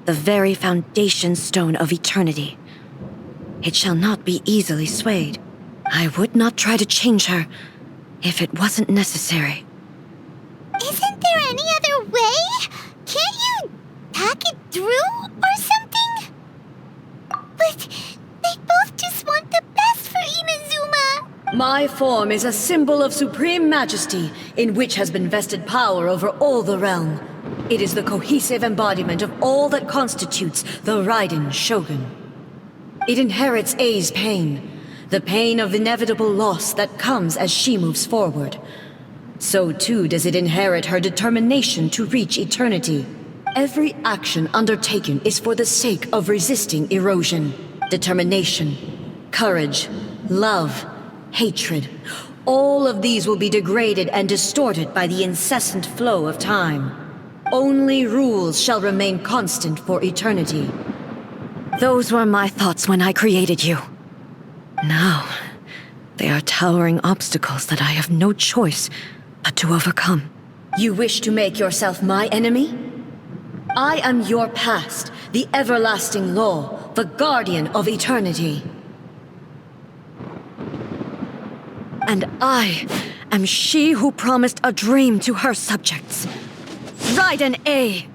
The very foundation stone of eternity. It shall not be easily swayed. I would not try to change her if it wasn't necessary. Isn't there any other way? Can't you hack it through or something? But they both just want the best for Inazuma. My form is a symbol of supreme majesty in which has been vested power over all the realm. It is the cohesive embodiment of all that constitutes the Raiden Shogun. It inherits A's pain, the pain of inevitable loss that comes as she moves forward. So too does it inherit her determination to reach eternity. Every action undertaken is for the sake of resisting erosion. Determination, courage, love, hatred. All of these will be degraded and distorted by the incessant flow of time. Only rules shall remain constant for eternity. Those were my thoughts when I created you. Now, they are towering obstacles that I have no choice but to overcome. You wish to make yourself my enemy? I am your past, the everlasting law, the guardian of eternity. And I am she who promised a dream to her subjects. Raiden A.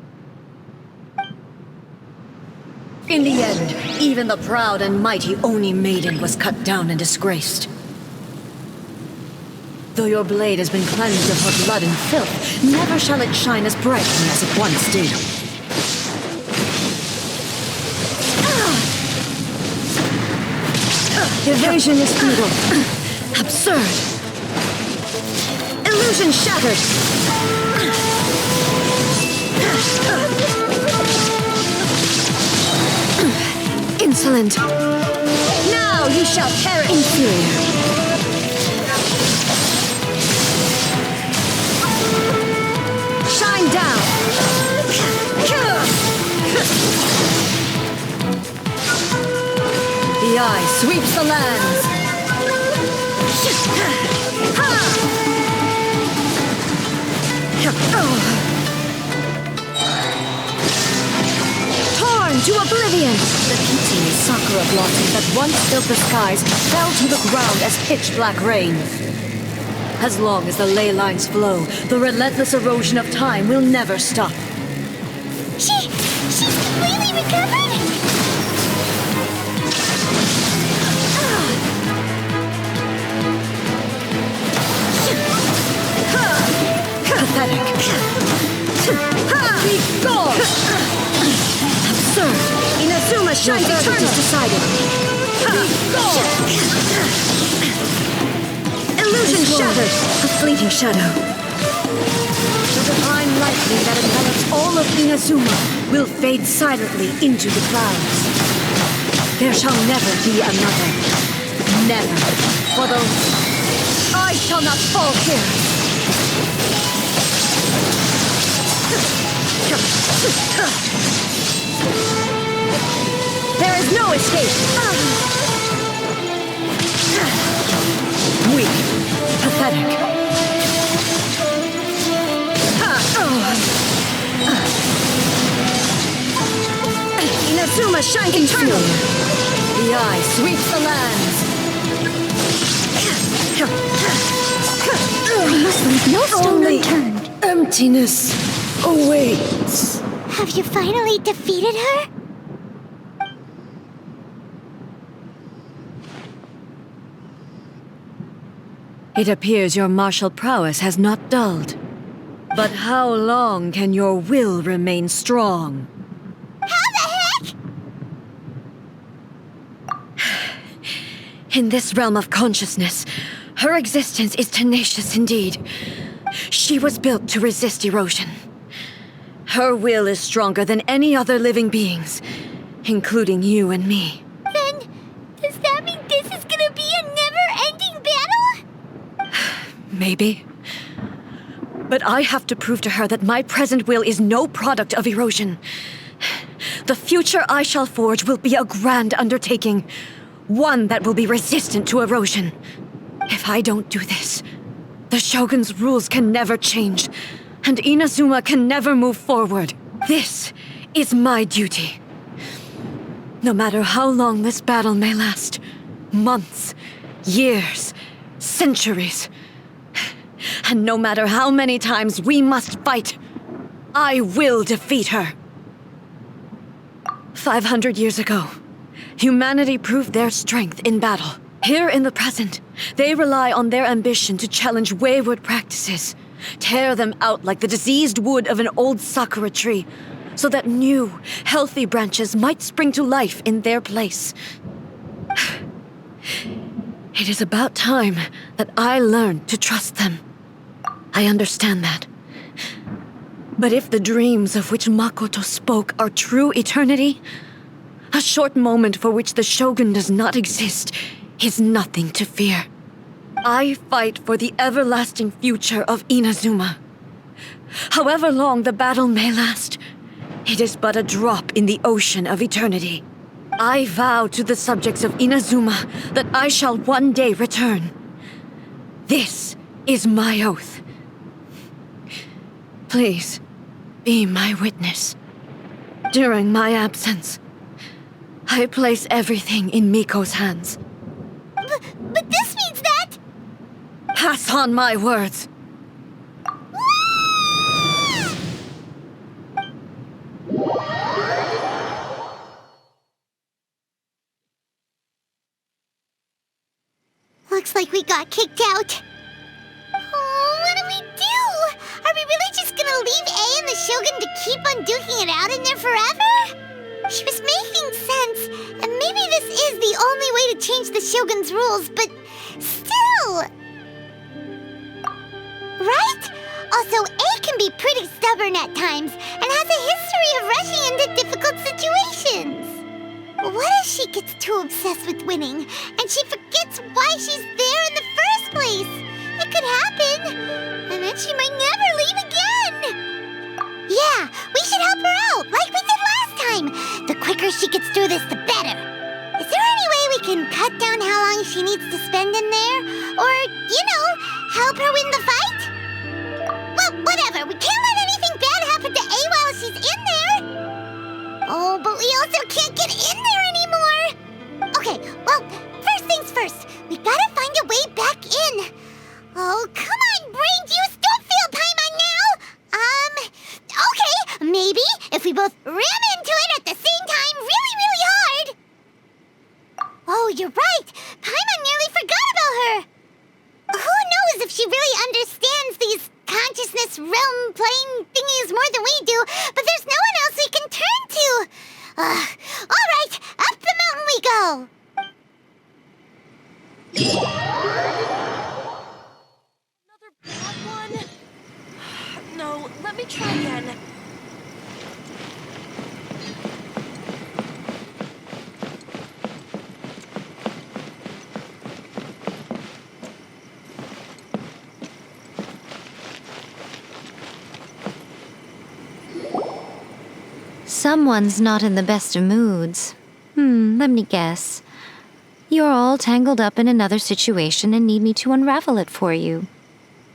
In the end, even the proud and mighty Oni Maiden was cut down and disgraced. Though your blade has been cleansed of her blood and filth, never shall it shine as brightly as it once did. Evasion is futile. Absurd. Illusion shattered. Insolent. Now you shall perish. Inferior. Shine down. The eye sweeps the lands. Torn to oblivion! The pitiless sakura blossoms that once filled the skies fell to the ground as pitch-black rain. As long as the ley lines flow, the relentless erosion of time will never stop. She's completely recovered? Pathetic. Be gone! Absurd! Inazuma shines eternal. Is decided. Be gone! Illusion shattered. A fleeting shadow. The divine lightning that envelops all of Inazuma will fade silently into the clouds. There shall never be another. Never. For those... I shall not fall here. There is no escape. Weak. Pathetic. Inazuma shines eternal. The eye sweeps the lands. I must leave no stone Only unturned. Emptiness awaits. Have you finally defeated her? It appears your martial prowess has not dulled. But how long can your will remain strong? How the heck? In this realm of consciousness, her existence is tenacious indeed. She was built to resist erosion. Her will is stronger than any other living being's, including you and me. Then, does that mean this is gonna be a never-ending battle? Maybe. But I have to prove to her that my present will is no product of erosion. The future I shall forge will be a grand undertaking, one that will be resistant to erosion. If I don't do this, the Shogun's rules can never change, and Inazuma can never move forward. This is my duty. No matter how long this battle may last, months, years, centuries, and no matter how many times we must fight, I will defeat her. 500 years ago, humanity proved their strength in battle. Here in the present, they rely on their ambition to challenge wayward practices, tear them out like the diseased wood of an old sakura tree, so that new, healthy branches might spring to life in their place. It is about time that I learned to trust them. I understand that. But if the dreams of which Makoto spoke are true eternity, a short moment for which the Shogun does not exist is nothing to fear. I fight for the everlasting future of Inazuma. However long the battle may last, it is but a drop in the ocean of eternity. I vow to the subjects of Inazuma that I shall one day return. This is my oath. Please, be my witness. During my absence, I place everything in Miko's hands. But this means that... Pass on my words. Looks like we got kicked out. Oh, what do we do? Are we really just gonna leave A and the Shogun to keep on duking it out in there forever? She was making sense, and maybe this is the only way to change the Shogun's rules, but still... Right? Also, A can be pretty stubborn at times, and has a history of rushing into difficult situations. What if she gets too obsessed with winning, and she forgets why she's there in the first place? It could happen, and then she might never leave again. Yeah, we should help her out, like we did last time. The quicker she gets through this, the better. Is there any way we can cut down how long she needs to spend in there? Or, help her win the fight? Well, whatever, we can't let anything bad happen to A while she's in there. Oh, but we also can't get in there anymore. Okay, well, first things first. We gotta find a way back in. Oh, come on, brain juice, don't feel Paimon now. Okay, maybe if we both ram into it at the same time really, really hard. Oh, you're right. Paimon nearly forgot about her. Who knows if she really understands these consciousness realm plane thingies more than we do, but there's no one else we can turn to. All right, up the mountain we go. Another bad one? No, let me try again. Someone's not in the best of moods. Let me guess. You're all tangled up in another situation and need me to unravel it for you.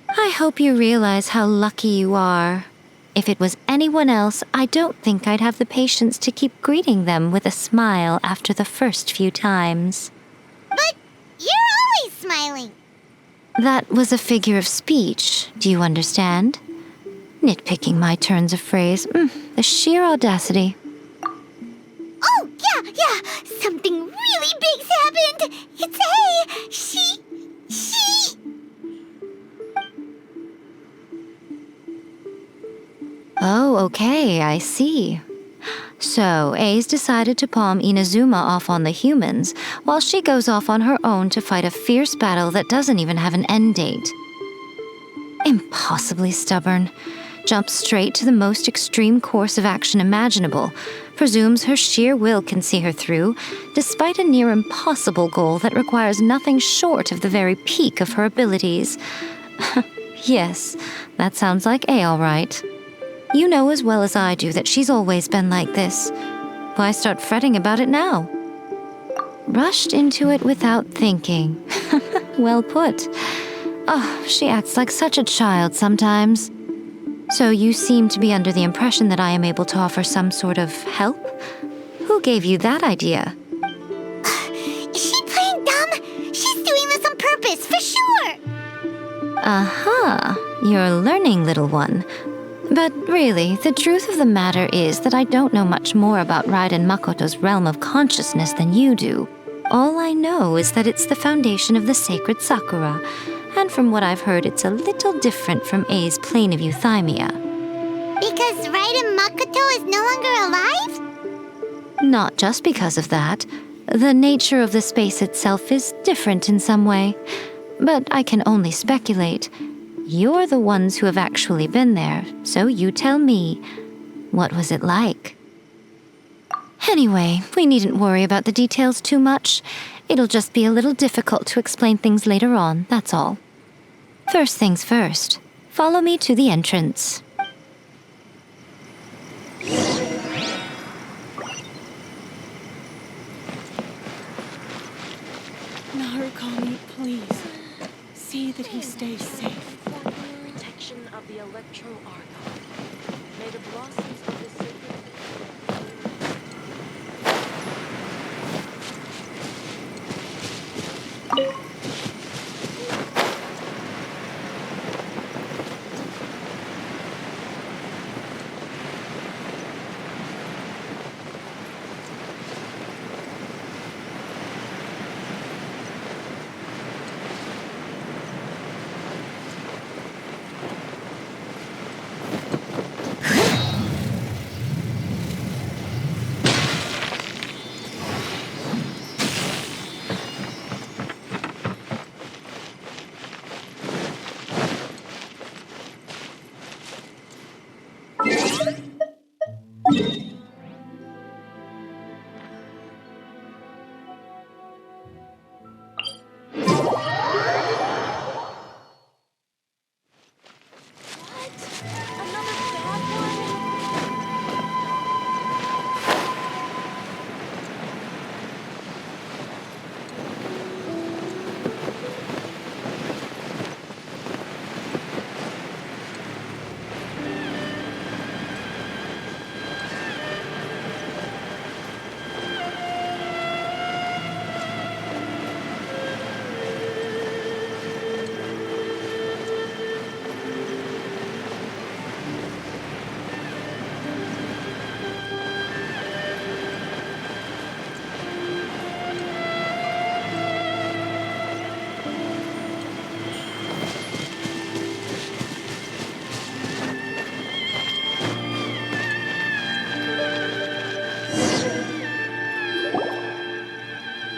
I hope you realize how lucky you are. If it was anyone else, I don't think I'd have the patience to keep greeting them with a smile after the first few times. But you're always smiling. That was a figure of speech, do you understand? Nitpicking my turns of phrase. The sheer audacity. Oh, yeah. Something really big's happened. It's A. She... Oh, okay, I see. So, A's decided to palm Inazuma off on the humans, while she goes off on her own to fight a fierce battle that doesn't even have an end date. Impossibly stubborn. Jumps straight to the most extreme course of action imaginable, presumes her sheer will can see her through, despite a near impossible goal that requires nothing short of the very peak of her abilities. Yes, that sounds like A all right. You know as well as I do that she's always been like this. Why start fretting about it now? Rushed into it without thinking. Well put. Oh, she acts like such a child sometimes. So you seem to be under the impression that I am able to offer some sort of help? Who gave you that idea? Is she playing dumb? She's doing this on purpose, for sure! You're learning, little one. But really, the truth of the matter is that I don't know much more about Raiden Makoto's realm of consciousness than you do. All I know is that it's the foundation of the sacred Sakura, and from what I've heard, it's a little different from A's plane of euthymia. Because Raiden Makoto is no longer alive? Not just because of that. The nature of the space itself is different in some way. But I can only speculate. You're the ones who have actually been there, so you tell me. What was it like? Anyway, we needn't worry about the details too much. It'll just be a little difficult to explain things later on, that's all. First things first, follow me to the entrance. that he stays safe. For the protection of the Electro Argon. May the blossoms of the sacred...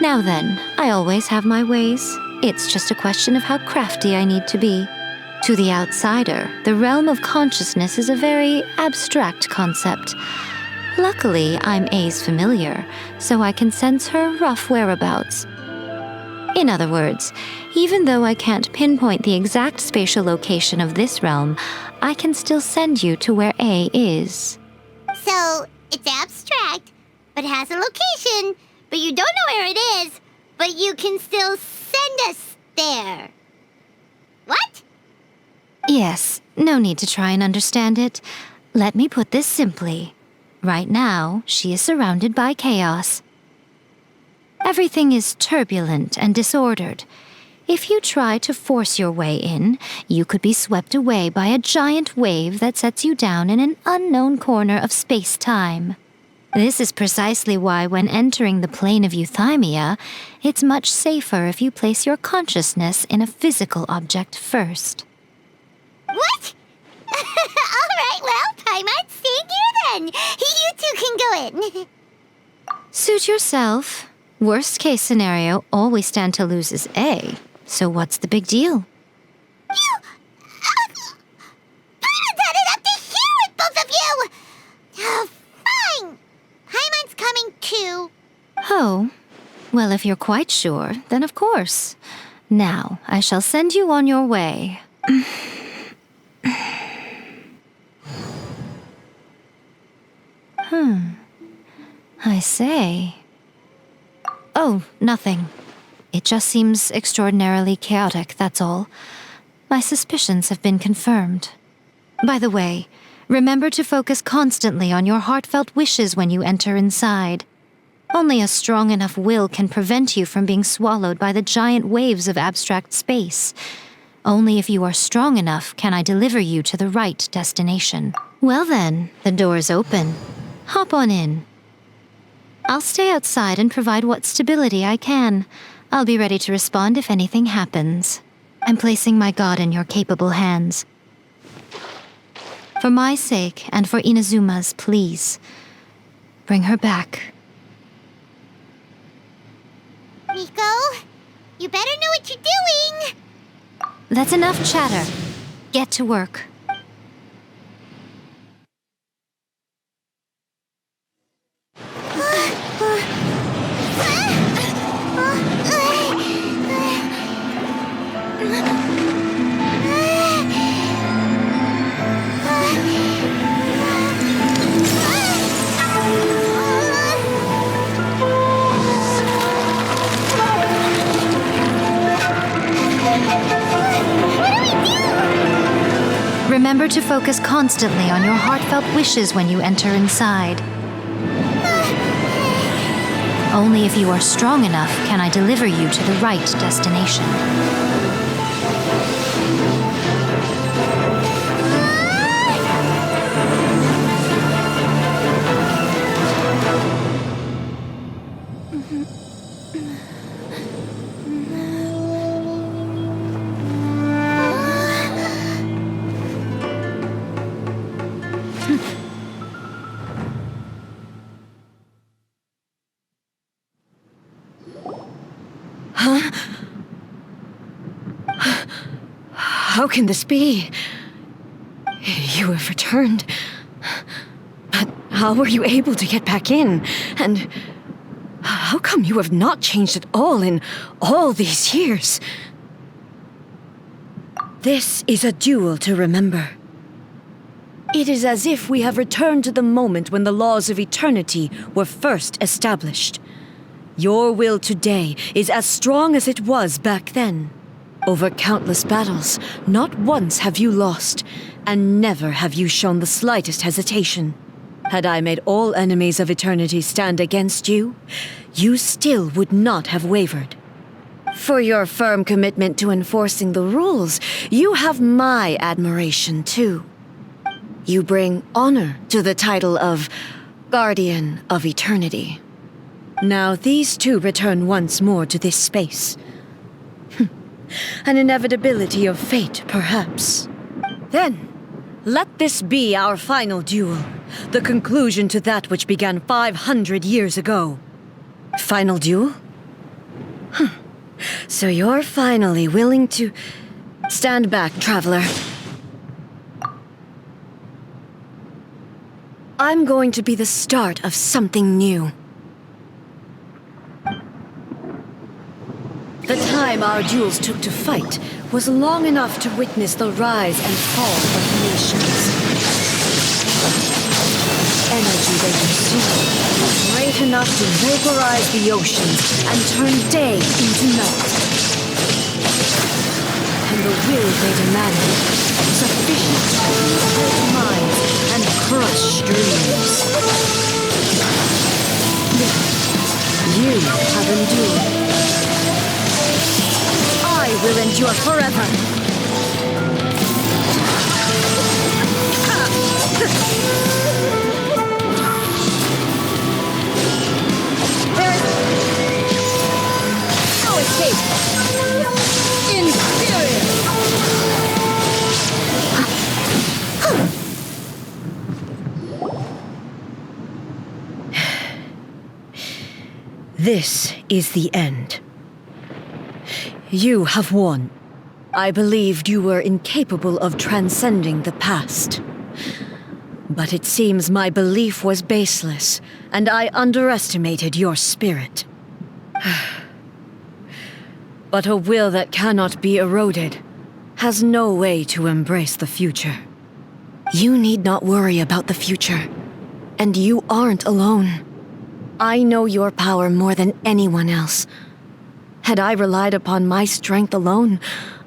Now then, I always have my ways. It's just a question of how crafty I need to be. To the outsider, the realm of consciousness is a very abstract concept. Luckily, I'm A's familiar, so I can sense her rough whereabouts. In other words, even though I can't pinpoint the exact spatial location of this realm, I can still send you to where A is. So, it's abstract, but has a location, but you don't know where it is, but you can still send us there. What? Yes, no need to try and understand it. Let me put this simply. Right now, she is surrounded by chaos. Everything is turbulent and disordered. If you try to force your way in, you could be swept away by a giant wave that sets you down in an unknown corner of space-time. This is precisely why when entering the plane of euthymia, it's much safer if you place your consciousness in a physical object first. What? Alright, well, I might stand here then. You two can go in. Suit yourself. Worst case scenario, all we stand to lose is A. So what's the big deal? You... I had it up to here with both of you! Oh, fine. Paimon's coming too. Oh, well, if you're quite sure, then of course. Now, I shall send you on your way. I say. Oh, nothing. It just seems extraordinarily chaotic, that's all. My suspicions have been confirmed. By the way, remember to focus constantly on your heartfelt wishes when you enter inside. Only a strong enough will can prevent you from being swallowed by the giant waves of abstract space. Only if you are strong enough can I deliver you to the right destination. Well then, the door is open. Hop on in. I'll stay outside and provide what stability I can. I'll be ready to respond if anything happens. I'm placing my god in your capable hands. For my sake and for Inazuma's, please, bring her back. Nico, you better know what you're doing. That's enough chatter. Get to work. to focus constantly on your heartfelt wishes when you enter inside. Only if you are strong enough can I deliver you to the right destination. How can this be? You have returned. But how were you able to get back in? And how come you have not changed at all in all these years? This is a duel to remember. It is as if we have returned to the moment when the laws of eternity were first established. Your will today is as strong as it was back then. Over countless battles, not once have you lost, and never have you shown the slightest hesitation. Had I made all enemies of eternity stand against you, you still would not have wavered. For your firm commitment to enforcing the rules, you have my admiration too. You bring honor to the title of Guardian of Eternity. Now these two return once more to this space. An inevitability of fate, perhaps. Then, let this be our final duel, the conclusion to that which began 500 years ago. Final duel? So you're finally willing to... Stand back, traveler. I'm going to be the start of something new. The time our duels took to fight was long enough to witness the rise and fall of nations. Energy they consume, great enough to vaporize the oceans and turn day into night. And the will they demanded, sufficient to build minds and crush dreams. You have endured. I will endure forever. There is no escape. Inferior. This is the end. You have won. I believed you were incapable of transcending the past. But it seems my belief was baseless, and I underestimated your spirit. But a will that cannot be eroded has no way to embrace the future. You need not worry about the future, and you aren't alone. I know your power more than anyone else. Had I relied upon my strength alone,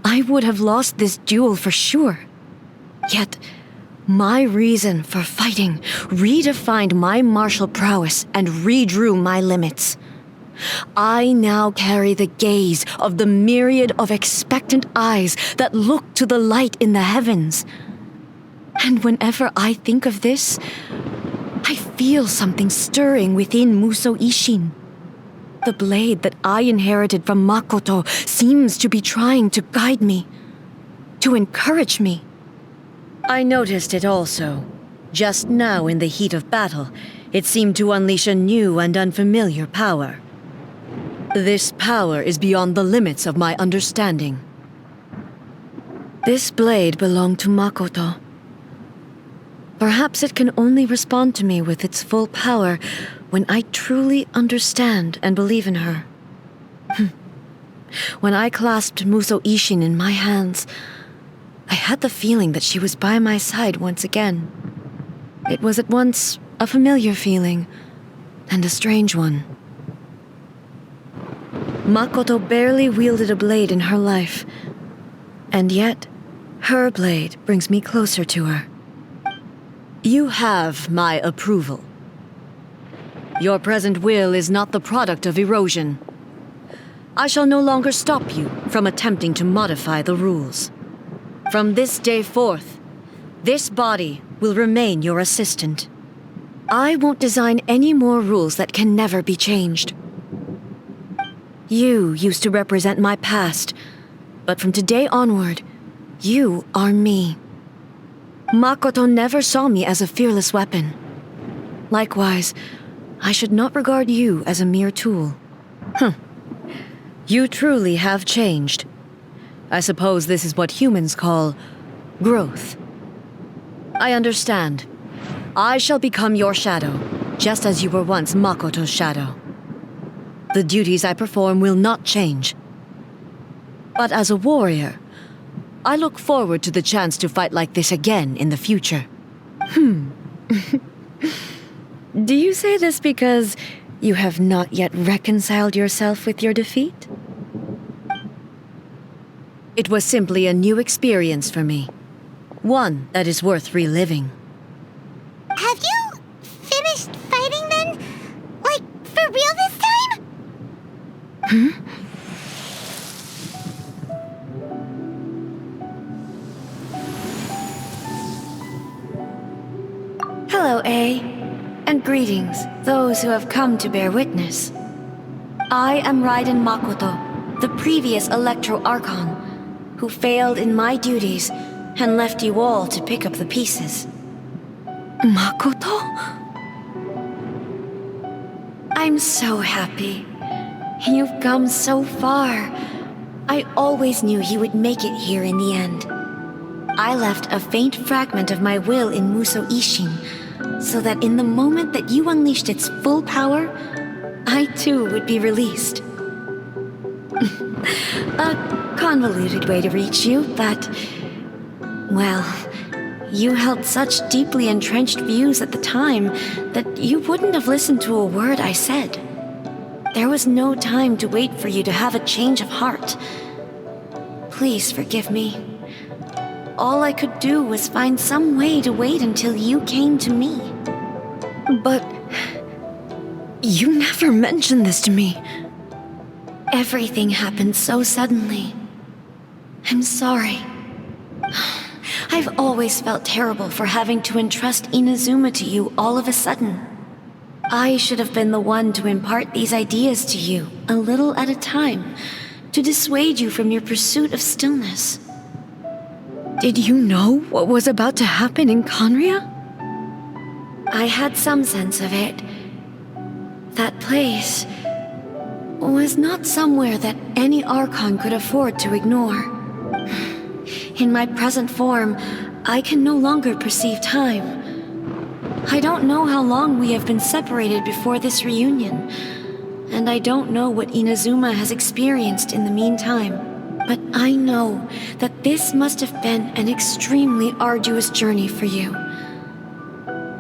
I would have lost this duel for sure. Yet, my reason for fighting redefined my martial prowess and redrew my limits. I now carry the gaze of the myriad of expectant eyes that look to the light in the heavens. And whenever I think of this, I feel something stirring within Musou Ishin. The blade that I inherited from Makoto seems to be trying to guide me, to encourage me. I noticed it also. Just now in the heat of battle, it seemed to unleash a new and unfamiliar power. This power is beyond the limits of my understanding. This blade belonged to Makoto. Perhaps it can only respond to me with its full power when I truly understand and believe in her. When I clasped Musou Ishin in my hands, I had the feeling that she was by my side once again. It was at once a familiar feeling and a strange one. Makoto barely wielded a blade in her life, and yet Her blade brings me closer to her. You have my approval. Your present will is not the product of erosion. I shall no longer stop you from attempting to modify the rules. From this day forth, this body will remain your assistant. I won't design any more rules that can never be changed. You used to represent my past, but from today onward, you are me. Makoto never saw me as a fearless weapon. Likewise, I should not regard you as a mere tool. You truly have changed. I suppose this is what humans call growth. I understand. I shall become your shadow, just as you were once Makoto's shadow. The duties I perform will not change. But as a warrior, I look forward to the chance to fight like this again in the future. Do you say this because you have not yet reconciled yourself with your defeat? It was simply a new experience for me. One that is worth reliving. Have you finished fighting then? Like, for real this time? Hello, A. And greetings, those who have come to bear witness. I am Raiden Makoto, the previous Electro Archon, who failed in my duties and left you all to pick up the pieces. Makoto? I'm so happy. You've come so far. I always knew you would make it here in the end. I left a faint fragment of my will in Muso Ishin, so that in the moment that you unleashed its full power, I too would be released. A convoluted way to reach you, but... well, you held such deeply entrenched views at the time that you wouldn't have listened to a word I said. There was no time to wait for you to have a change of heart. Please forgive me. All I could do was find some way to wait until you came to me. But... you never mentioned this to me. Everything happened so suddenly. I'm sorry. I've always felt terrible for having to entrust Inazuma to you all of a sudden. I should have been the one to impart these ideas to you, a little at a time, to dissuade you from your pursuit of stillness. Did you know what was about to happen in Conria? I had some sense of it. That place was not somewhere that any Archon could afford to ignore. In my present form, I can no longer perceive time. I don't know how long we have been separated before this reunion, and I don't know what Inazuma has experienced in the meantime. But I know that this must have been an extremely arduous journey for you.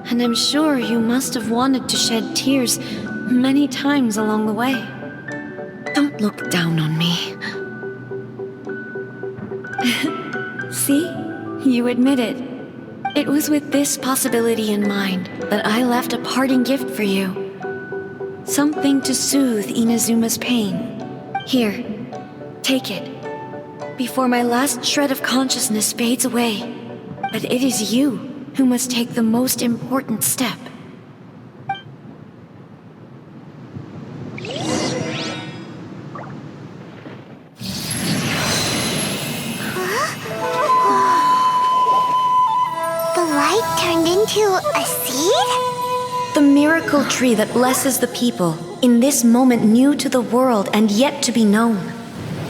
And I'm sure you must have wanted to shed tears many times along the way. Don't look down on me. See? You admit it. It was with this possibility in mind that I left a parting gift for you. Something to soothe Inazuma's pain. Here, take it. Before my last shred of consciousness fades away. But it is you who must take the most important step. The light turned into a seed? The miracle tree that blesses the people, in this moment new to the world and yet to be known.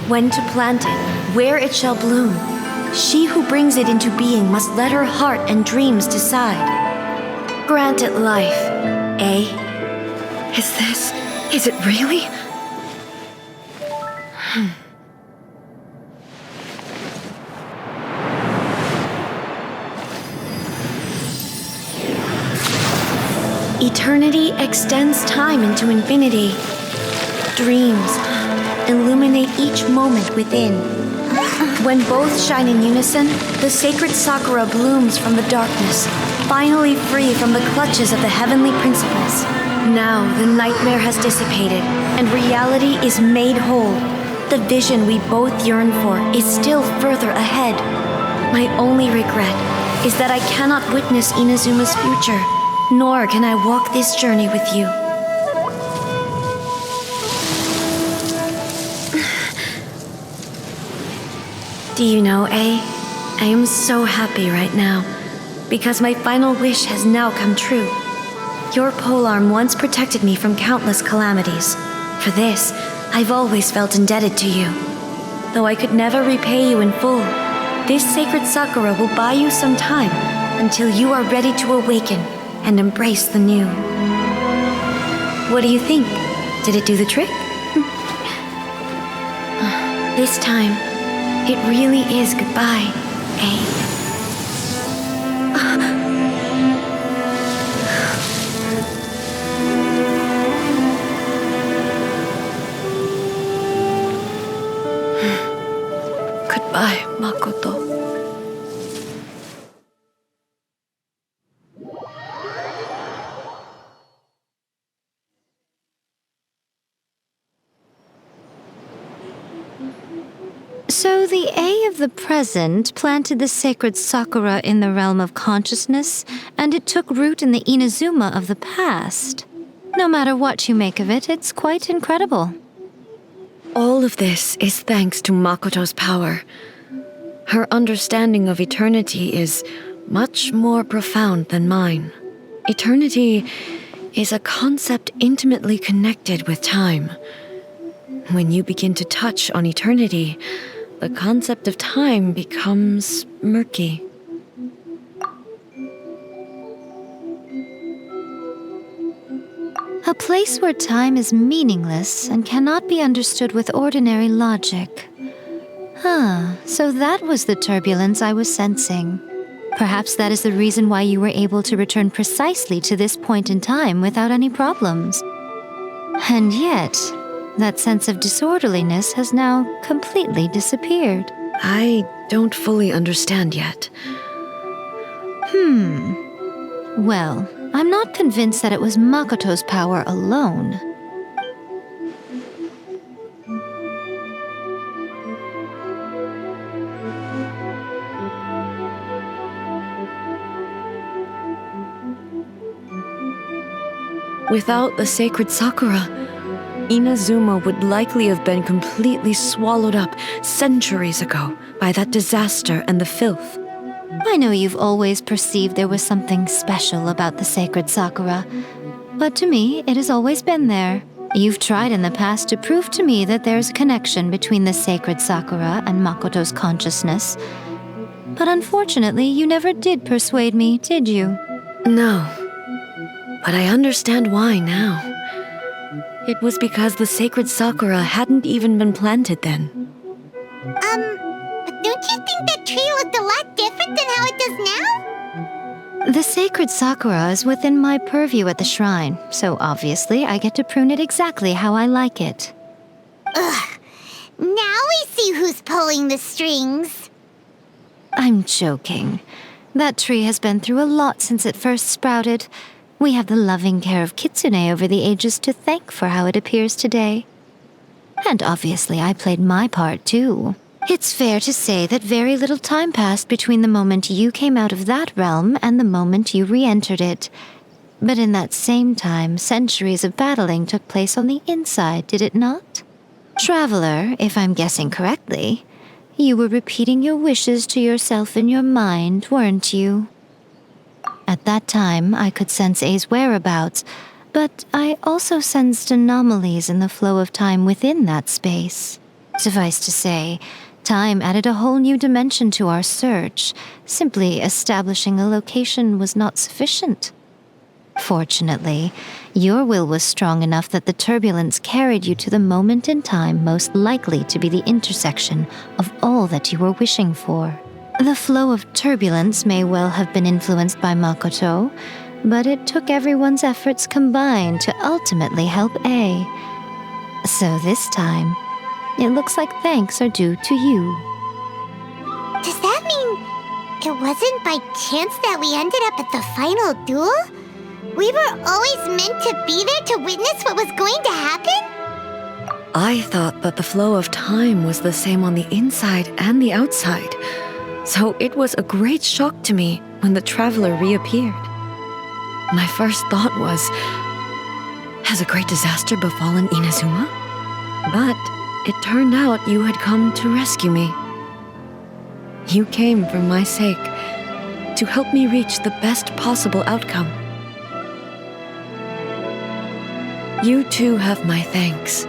When to plant it, where it shall bloom. She who brings it into being must let her heart and dreams decide. Grant it life, eh? Is it really? Eternity extends time into infinity. Dreams illuminate each moment within. When both shine in unison, the sacred Sakura blooms from the darkness, finally free from the clutches of the heavenly principles. Now the nightmare has dissipated, and reality is made whole. The vision we both yearn for is still further ahead. My only regret is that I cannot witness Inazuma's future, nor can I walk this journey with you. Do you know, I am so happy right now, because my final wish has now come true. Your polearm once protected me from countless calamities. For this, I've always felt indebted to you. Though I could never repay you in full, this sacred Sakura will buy you some time until you are ready to awaken and embrace the new. What do you think? Did it do the trick? This time, it really is goodbye, eh? Goodbye, Makoto. So the A of the present planted the sacred Sakura in the realm of consciousness, and it took root in the Inazuma of the past. No matter what you make of it, it's quite incredible. All of this is thanks to Makoto's power. Her understanding of eternity is much more profound than mine. Eternity is a concept intimately connected with time. When you begin to touch on eternity, the concept of time becomes murky. A place where time is meaningless and cannot be understood with ordinary logic. So that was the turbulence I was sensing. Perhaps that is the reason why you were able to return precisely to this point in time without any problems. And yet, that sense of disorderliness has now completely disappeared. I don't fully understand yet. Well, I'm not convinced that it was Makoto's power alone. Without the sacred Sakura, Inazuma would likely have been completely swallowed up centuries ago by that disaster and the filth. I know you've always perceived there was something special about the sacred Sakura, but to me, it has always been there. You've tried in the past to prove to me that there's a connection between the sacred Sakura and Makoto's consciousness, but unfortunately, you never did persuade me, did you? No, but I understand why now. It was because the sacred Sakura hadn't even been planted then. But don't you think that tree looked a lot different than how it does now? The sacred Sakura is within my purview at the shrine, so obviously I get to prune it exactly how I like it. Ugh. Now we see who's pulling the strings. I'm joking. That tree has been through a lot since it first sprouted. We have the loving care of Kitsune over the ages to thank for how it appears today. And obviously I played my part too. It's fair to say that very little time passed between the moment you came out of that realm and the moment you re-entered it. But in that same time, centuries of battling took place on the inside, did it not? Traveler, if I'm guessing correctly, you were repeating your wishes to yourself in your mind, weren't you? At that time, I could sense A's whereabouts, but I also sensed anomalies in the flow of time within that space. Suffice to say, time added a whole new dimension to our search. Simply establishing a location was not sufficient. Fortunately, your will was strong enough that the turbulence carried you to the moment in time most likely to be the intersection of all that you were wishing for. The flow of turbulence may well have been influenced by Makoto, but it took everyone's efforts combined to ultimately help A. So this time, it looks like thanks are due to you. wasn't by chance that we ended up at the final duel? We were always meant to be there to witness what was going to happen? I thought that the flow of time was the same on the inside and the outside, so it was a great shock to me when the traveler reappeared. My first thought was, has a great disaster befallen Inazuma? But it turned out you had come to rescue me. You came for my sake, to help me reach the best possible outcome. You too have my thanks.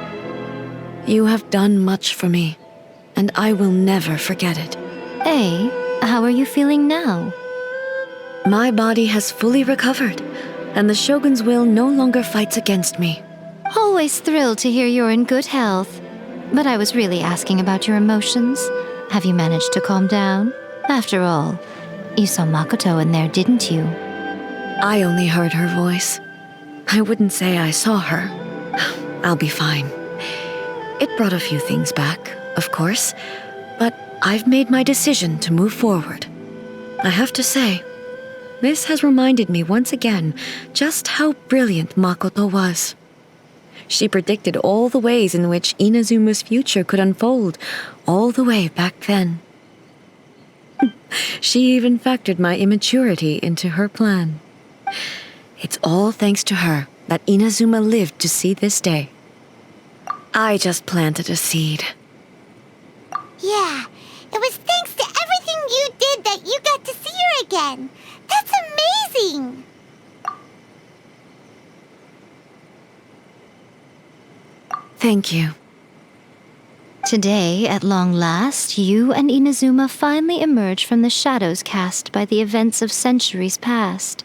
You have done much for me, and I will never forget it. Hey, how are you feeling now? My body has fully recovered, and the Shogun's will no longer fights against me. Always thrilled to hear you're in good health. But I was really asking about your emotions. Have you managed to calm down? After all, you saw Makoto in there, didn't you? I only heard her voice. I wouldn't say I saw her. I'll be fine. It brought a few things back, of course, but I've made my decision to move forward. I have to say, this has reminded me once again just how brilliant Makoto was. She predicted all the ways in which Inazuma's future could unfold, all the way back then. She even factored my immaturity into her plan. It's all thanks to her that Inazuma lived to see this day. I just planted a seed. Yeah, it was thanks to everything you did that you got to see her again. That's amazing! Thank you. Today, at long last, you and Inazuma finally emerge from the shadows cast by the events of centuries past.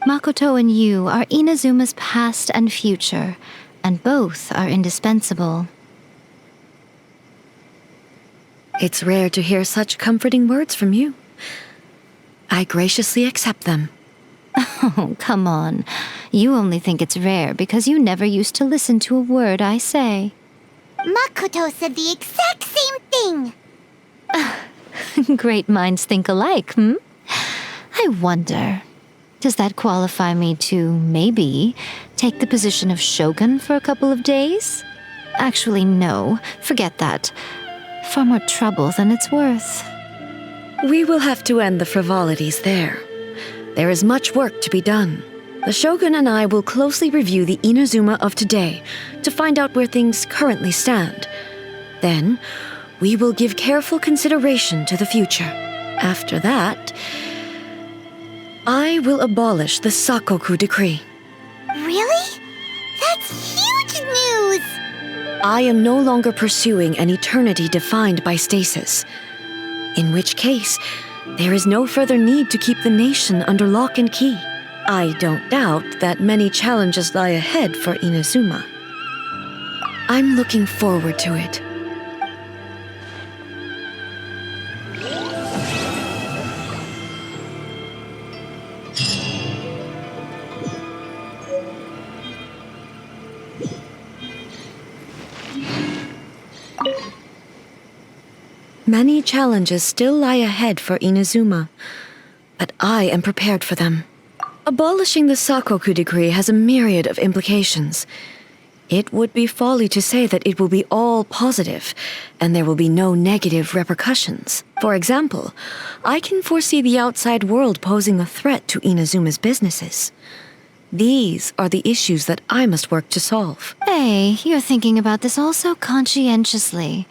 Makoto and you are Inazuma's past and future, and both are indispensable. It's rare to hear such comforting words from you. I graciously accept them. Oh, come on. You only think it's rare because you never used to listen to a word I say. Makoto said the exact same thing! Great minds think alike, hmm? I wonder, does that qualify me to, maybe, take the position of Shogun for a couple of days? Actually, no. Forget that. Far more trouble than it's worth. We will have to end the frivolities there. There is much work to be done. The Shogun and I will closely review the Inazuma of today to find out where things currently stand. Then, we will give careful consideration to the future. After that, I will abolish the Sakoku decree. Really? That's huge news! I am no longer pursuing an eternity defined by stasis. In which case, there is no further need to keep the nation under lock and key. I don't doubt that many challenges lie ahead for Inazuma. I'm looking forward to it. Many challenges still lie ahead for Inazuma, but I am prepared for them. Abolishing the Sakoku decree has a myriad of implications. It would be folly to say that it will be all positive, and there will be no negative repercussions. For example, I can foresee the outside world posing a threat to Inazuma's businesses. These are the issues that I must work to solve. Hey, you're thinking about this all so conscientiously.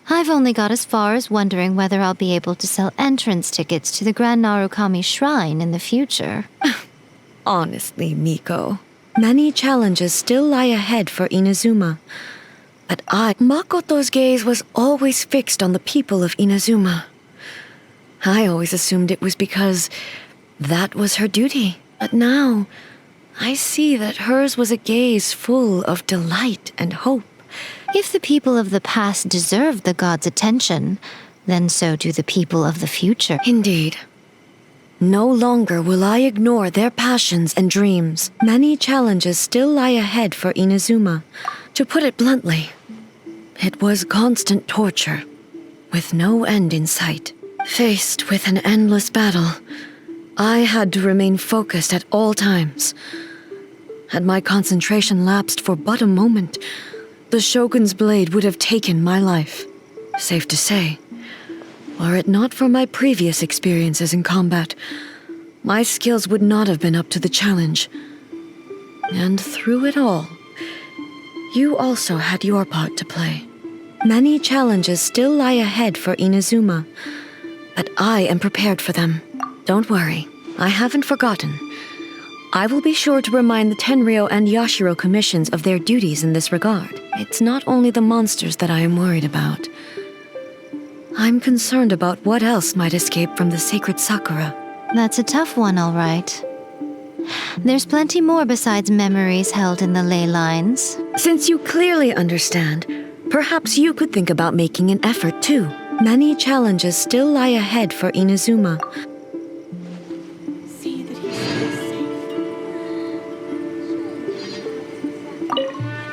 I've only got as far as wondering whether I'll be able to sell entrance tickets to the Grand Narukami Shrine in the future. Honestly, Miko, many challenges still lie ahead for Inazuma. But Makoto's gaze was always fixed on the people of Inazuma. I always assumed it was because that was her duty. But now, I see that hers was a gaze full of delight and hope. If the people of the past deserve the god's attention, then so do the people of the future. Indeed. No longer will I ignore their passions and dreams. Many challenges still lie ahead for Inazuma. To put it bluntly, it was constant torture, with no end in sight. Faced with an endless battle, I had to remain focused at all times. Had my concentration lapsed for but a moment, the Shogun's blade would have taken my life. Safe to say, were it not for my previous experiences in combat, my skills would not have been up to the challenge. And through it all, you also had your part to play. Many challenges still lie ahead for Inazuma, but I am prepared for them. Don't worry, I haven't forgotten. I will be sure to remind the Tenryou and Yashiro commissions of their duties in this regard. It's not only the monsters that I am worried about. I'm concerned about what else might escape from the sacred Sakura. That's a tough one, all right. There's plenty more besides memories held in the ley lines. Since you clearly understand, perhaps you could think about making an effort too. Many challenges still lie ahead for Inazuma. See that he's still safe.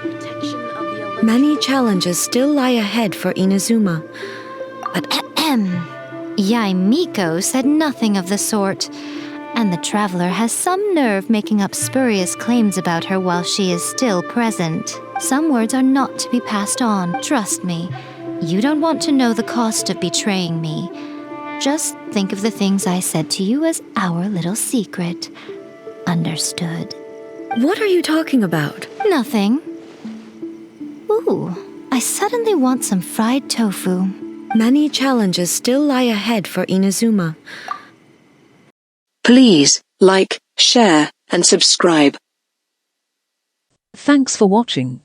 Protection of the elect- Many challenges still lie ahead for Inazuma. But Yaimiko said nothing of the sort, and the traveler has some nerve making up spurious claims about her while she is still present. Some words are not to be passed on, trust me. You don't want to know the cost of betraying me. Just think of the things I said to you as our little secret. Understood? what are you talking about? Nothing. Ooh, I suddenly want some fried tofu. Many challenges still lie ahead for Inazuma. Please like, share, and subscribe. Thanks for watching.